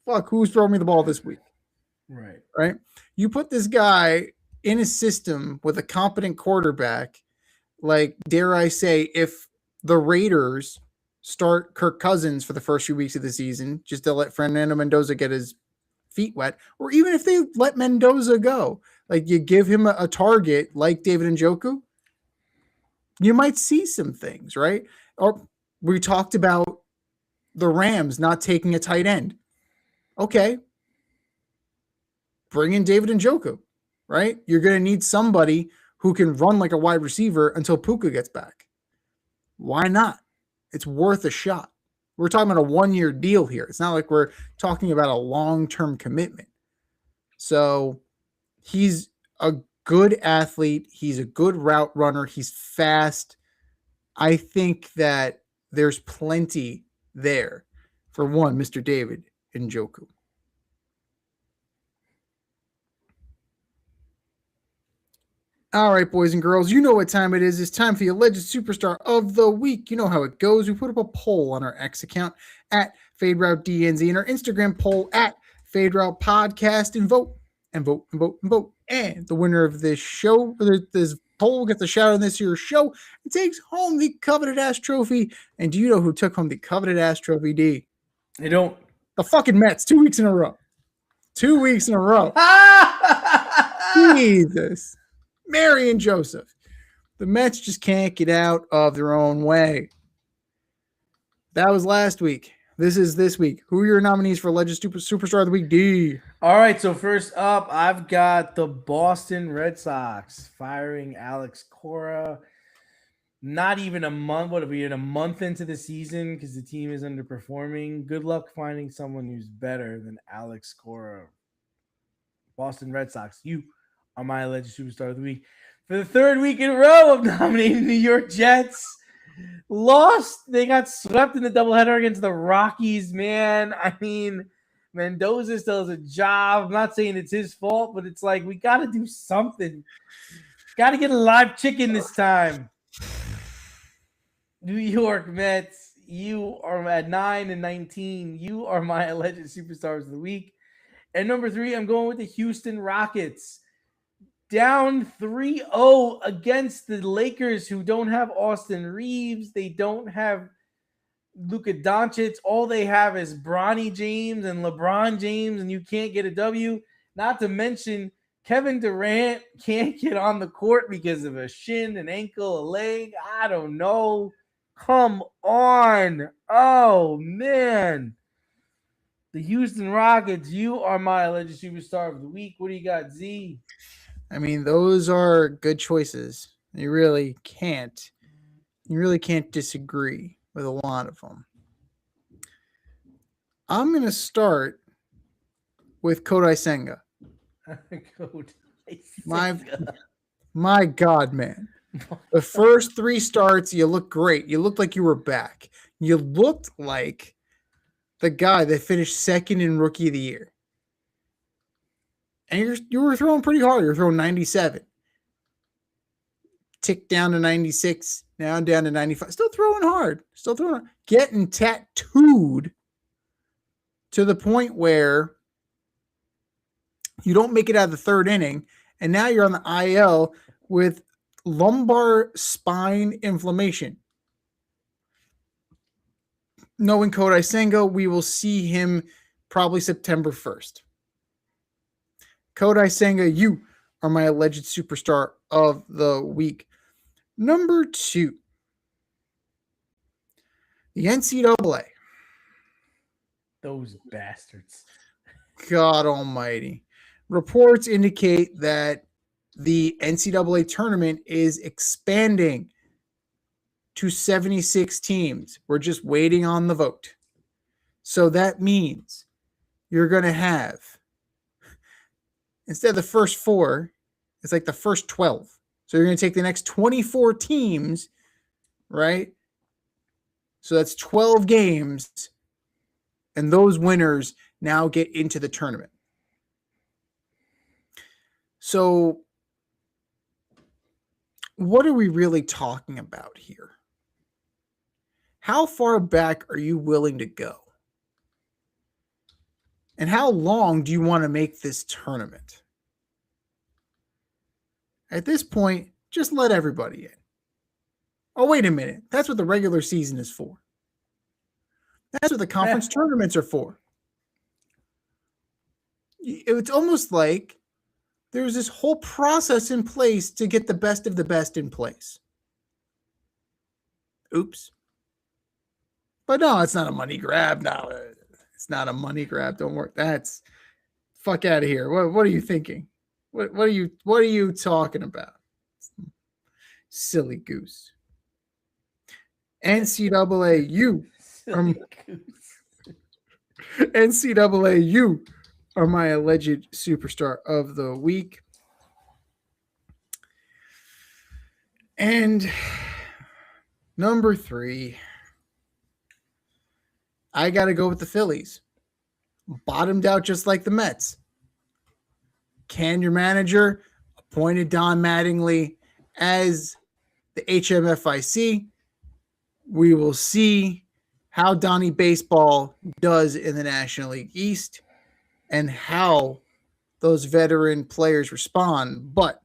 Fuck, who's throwing me the ball this week? Right. Right? You put this guy in a system with a competent quarterback, like, dare I say, if the Raiders start Kirk Cousins for the first few weeks of the season, just to let Fernando Mendoza get his feet wet, or even if they let Mendoza go, like you give him a target like David Njoku, you might see some things, right? Or we talked about the Rams not taking a tight end. Okay. Bring in David Njoku, right? You're going to need somebody who can run like a wide receiver until Puka gets back. Why not? It's worth a shot. We're talking about a 1-year deal here. It's not like we're talking about a long-term commitment. So he's a good athlete. He's a good route runner. He's fast. I think that there's plenty there for one, Mr. David Njoku. All right, boys and girls, you know what time it is. It's time for your Alleged Superstar of the Week. You know how it goes. We put up a poll on our X account at FadeRouteDNZ and our Instagram poll at FadeRoute Podcast, and vote and vote and vote and vote. And the winner of this show, this poll, gets a shout out in this year's show and takes home the coveted ass trophy. And do you know who took home the coveted ass trophy, D? I don't. The fucking Mets, 2 weeks in a row. 2 weeks in a row. Jesus. Mary and Joseph. The Mets just can't get out of their own way. That was last week. This is this week. Who are your nominees for Alleged Superstar of the Week, D? All right, so first up, I've got the Boston Red Sox firing Alex Cora. Not even a month. What are we in a month into the season because the team is underperforming? Good luck finding someone who's better than Alex Cora. Boston Red Sox, you are my Alleged Superstar of the Week. For the third week in a row of nominating New York Jets. Lost. They got swept in the doubleheader against the Rockies, man. I mean, Mendoza still has a job. I'm not saying it's his fault, but it's like we got to do something. Got to get a live chicken this time. New York Mets, you are at 9-19. You are my Alleged Superstars of the Week. And number 3, I'm going with the Houston Rockets. Down 3-0 against the Lakers, who don't have Austin Reeves. They don't have Luka Doncic. All they have is Bronny James and LeBron James, and you can't get a W. Not to mention Kevin Durant can't get on the court because of a shin, an ankle, a leg. I don't know. Come on. Oh, man. The Houston Rockets, you are my Alleged Superstar of the Week. What do you got, Z? I mean, those are good choices. You really can't disagree with a lot of them. I'm going to start with Kodai Senga. My God, man. The first 3 starts, you looked great. You looked like you were back. You looked like the guy that finished second in Rookie of the Year. And you were throwing pretty hard. You were throwing 97. Ticked down to 96. Now down to 95. Still throwing hard. Getting tattooed to the point where you don't make it out of the 3rd inning. And now you're on the IL with lumbar spine inflammation. Knowing Kodai Senga, we will see him probably September 1st. Kodai Senga, you are my Alleged Superstar of the Week. Number 2, the NCAA. Those bastards. God almighty. Reports indicate that the NCAA tournament is expanding to 76 teams. We're just waiting on the vote. So that means you're going to have, instead of the first 4, it's like the first 12. So you're going to take the next 24 teams, right? So that's 12 games, and those winners now get into the tournament. So what are we really talking about here? How far back are you willing to go? And how long do you want to make this tournament? At this point, just let everybody in. Oh, wait a minute. That's what the regular season is for. That's what the conference tournaments are for. It's almost like there's this whole process in place to get the best of the best in place. Oops. But no, it's not a money grab. No, it's not a money grab. Don't worry. That's fuck out of here. What are you thinking? What are you talking about? Silly goose. NCAA, you NCAA, you are my alleged superstar of the week. And number 3, I got to go with the Phillies. Bottomed out just like the Mets. Can your manager appointed Don Mattingly as the HMFIC? We will see how Donnie Baseball does in the National League East and how those veteran players respond. But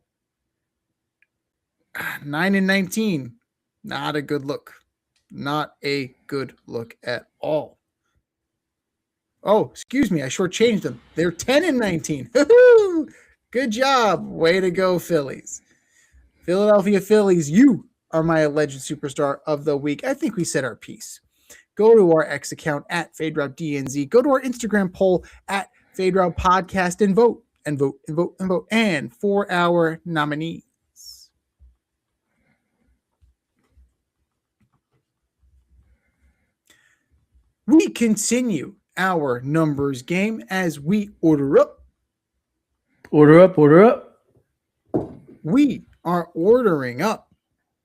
9-19, not a good look. Not a good look at all. Oh, excuse me. I shortchanged them. They're 10-19. Good job. Way to go, Phillies. Philadelphia Phillies, you are my alleged superstar of the week. I think we said our piece. Go to our X account at FadeRouteDNZ. Go to our Instagram poll at FadeRoute Podcast and vote and vote and vote and vote. And for our nominees. We continue our numbers game as we order up. Order up, order up. We are ordering up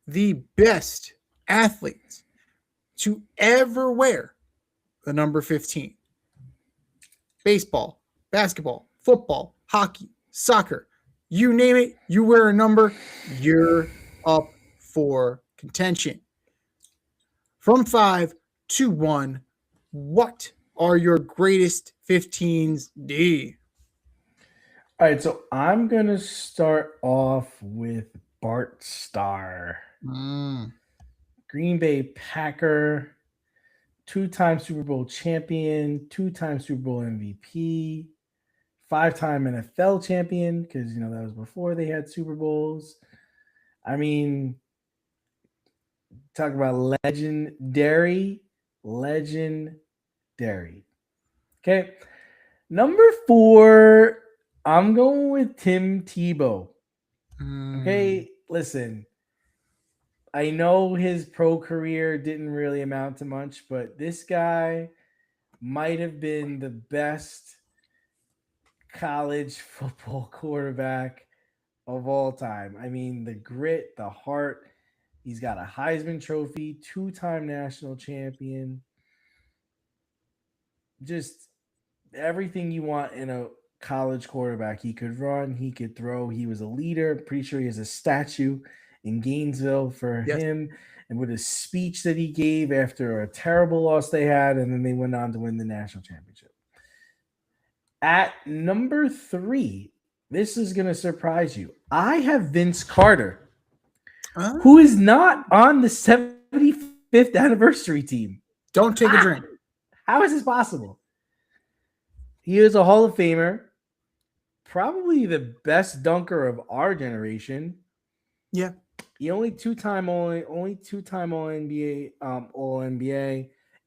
the best athletes to ever wear the number 15. Baseball, basketball, football, hockey, soccer, you name it, you wear a number, you're up for contention. From 5 to 1, what are your greatest 15s, D? All right, so I'm going to start off with Bart Starr. Green Bay Packer, 2-time Super Bowl champion, 2-time Super Bowl MVP, 5-time NFL champion, because, that was before they had Super Bowls. I mean, talk about legendary. Okay. Number 4, I'm going with Tim Tebow. Okay, listen. I know his pro career didn't really amount to much, but this guy might have been the best college football quarterback of all time. I mean, the grit, the heart. He's got a Heisman Trophy, 2-time national champion. Just everything you want in a college quarterback. He could run, he could throw. He was a leader. Pretty sure he has a statue in Gainesville for him, and with a speech that he gave after a terrible loss they had, and then they went on to win the national championship. At number 3, this is going to surprise you. I have Vince Carter, who is not on the 75th anniversary team. Don't take a drink. How is this possible? He is a Hall of Famer, probably the best dunker of our generation. Yeah. He only two-time All NBA,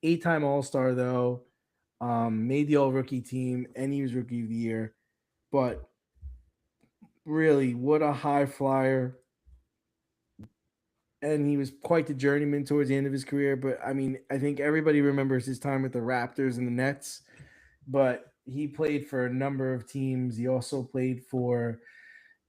8-time All-Star though. Made the all rookie team, and he was rookie of the year. But really, what a high flyer. And he was quite the journeyman towards the end of his career. But I mean, I think everybody remembers his time with the Raptors and the Nets. But he played for a number of teams. He also played for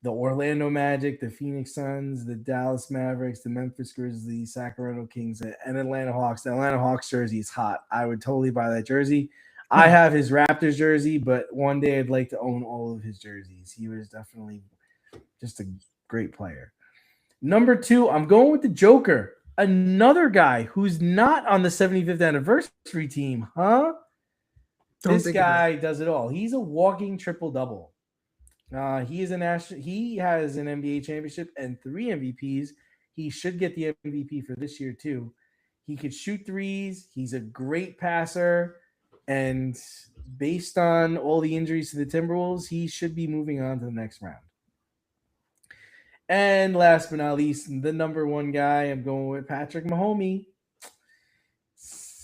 the Orlando Magic, the Phoenix Suns, the Dallas Mavericks, the Memphis Grizzlies, Sacramento Kings, and Atlanta Hawks. The Atlanta Hawks jersey is hot. I would totally buy that jersey. I have his Raptors jersey, but one day I'd like to own all of his jerseys. He was definitely just a great player. Number 2, I'm going with the Joker, another guy who's not on the 75th anniversary team, huh? This guy does it all. He's a walking triple double. He is a national. He has an NBA championship and 3 MVPs. He should get the MVP for this year too. He could shoot threes. He's a great passer, and based on all the injuries to the Timberwolves, he should be moving on to the next round. And last but not least, the number 1 guy, I'm going with Patrick Mahomes.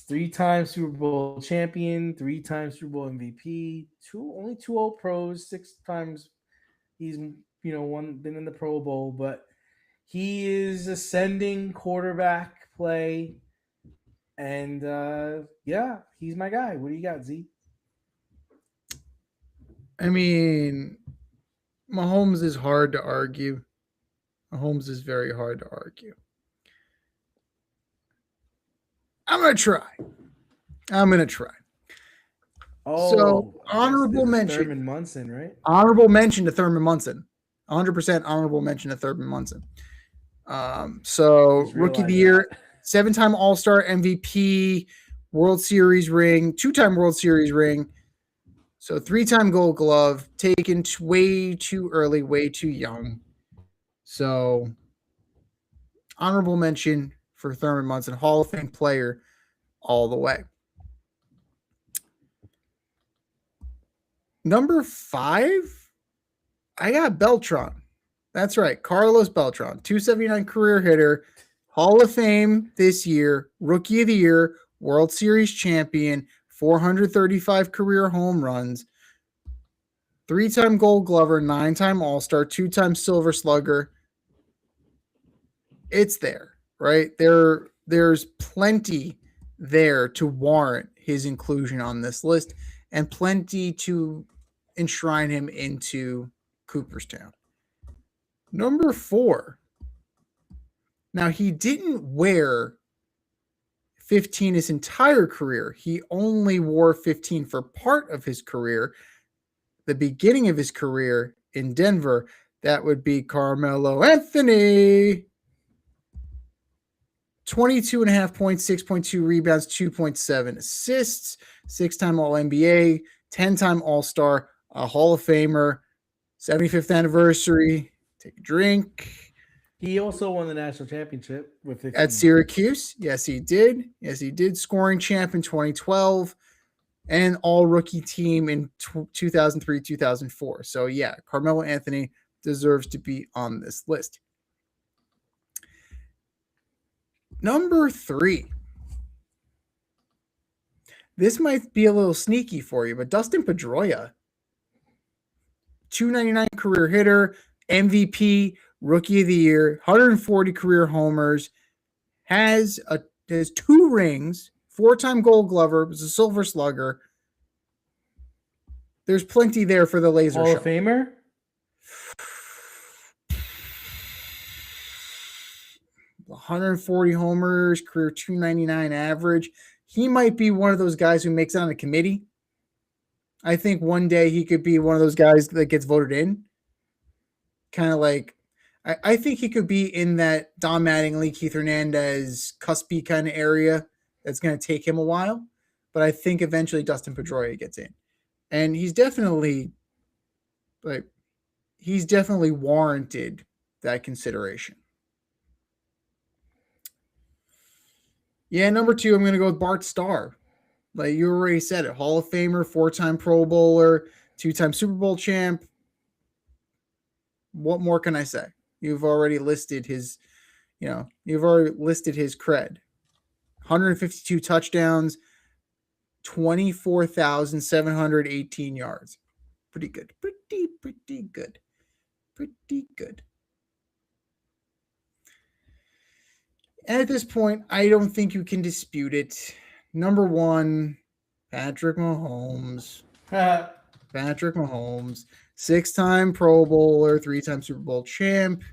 3-time Super Bowl champion, 3-time Super Bowl MVP, only 2 All Pros, 6 times he's been in the Pro Bowl, but he is ascending quarterback play, and yeah, he's my guy. What do you got, Z? I mean, Mahomes is hard to argue. Mahomes is very hard to argue. I'm going to try. Oh, so honorable mention. Thurman Munson, right? Honorable mention to Thurman Munson. 100% honorable mention to Thurman Munson. So rookie of the year, 7-time All-Star MVP, World Series ring, 2-time World Series ring. So 3-time Gold Glove, taken way too early, way too young. So honorable mention for Thurman Munson, Hall of Fame player all the way. Number 5, I got Beltran. That's right, Carlos Beltran, 279 career hitter, Hall of Fame this year, Rookie of the Year, World Series champion, 435 career home runs, 3-time Gold Glover, 9-time All-Star, 2-time Silver Slugger. It's there, right? There's plenty there to warrant his inclusion on this list, and plenty to enshrine him into Cooperstown. Number 4. Now, he didn't wear 15 his entire career. He only wore 15 for part of his career. The beginning of his career in Denver, that would be Carmelo Anthony. 22.5 points, 6.2 rebounds, 2.7 assists, 6-time All-NBA, 10-time All-Star, a Hall of Famer, 75th anniversary. Take a drink. He also won the national championship with 15. At Syracuse. Yes, he did. Yes, he did. Scoring champ in 2012 and all-rookie team in 2003, 2004. So, yeah, Carmelo Anthony deserves to be on this list. Number 3. This might be a little sneaky for you, but Dustin Pedroia, 299 career hitter, MVP, Rookie of the Year, 140 career homers, has 2 rings, 4-time Gold Glover, was a Silver Slugger. There's plenty there for the laser Hall show. of Famer? $140 homers, career 299 average. He might be one of those guys who makes it on a committee. I think one day he could be one of those guys that gets voted in. Kind of like, I think he could be in that Don Mattingly, Keith Hernandez, cuspy kind of area. That's going to take him a while. But I think eventually Dustin Pedroia gets in. And he's definitely warranted that consideration. Yeah, number 2, I'm going to go with Bart Starr. Like you already said it, Hall of Famer, 4-time Pro Bowler, 2-time Super Bowl champ. What more can I say? You've already listed his cred. 152 touchdowns, 24,718 yards. Pretty good. Pretty good. Pretty good. And at this point, I don't think you can dispute it. Number one, Patrick Mahomes. Patrick Mahomes, 6-time Pro Bowler, 3-time Super Bowl champ,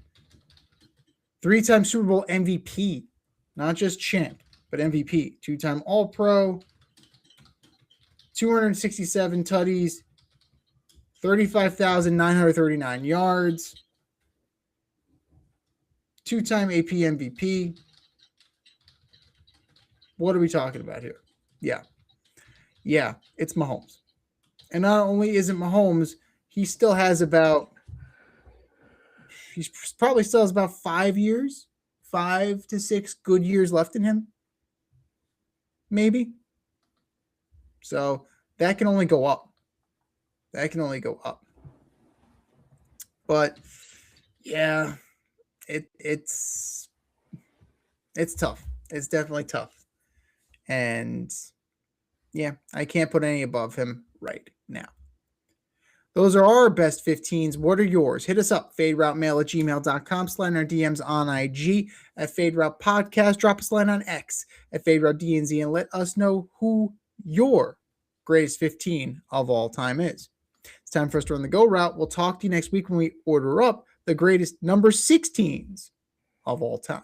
3-time Super Bowl MVP, not just champ, but MVP, 2-time All-Pro, 267 tutties, 35,939 yards, 2-time AP MVP. What are we talking about here? Yeah, it's Mahomes. And not only is it Mahomes, he probably still has about 5 to 6 good years left in him. Maybe. So that can only go up. But yeah, it's tough. It's definitely tough. And yeah, I can't put any above him right now. Those are our best 15s. What are yours? Hit us up, faderoutemail@gmail.com. Slide in our DMs on IG at Fade Route Podcast. Drop us a line on X at Fade Route DNZ and let us know who your greatest 15 of all time is. It's time for us to run the go route. We'll talk to you next week when we order up the greatest number 16s of all time.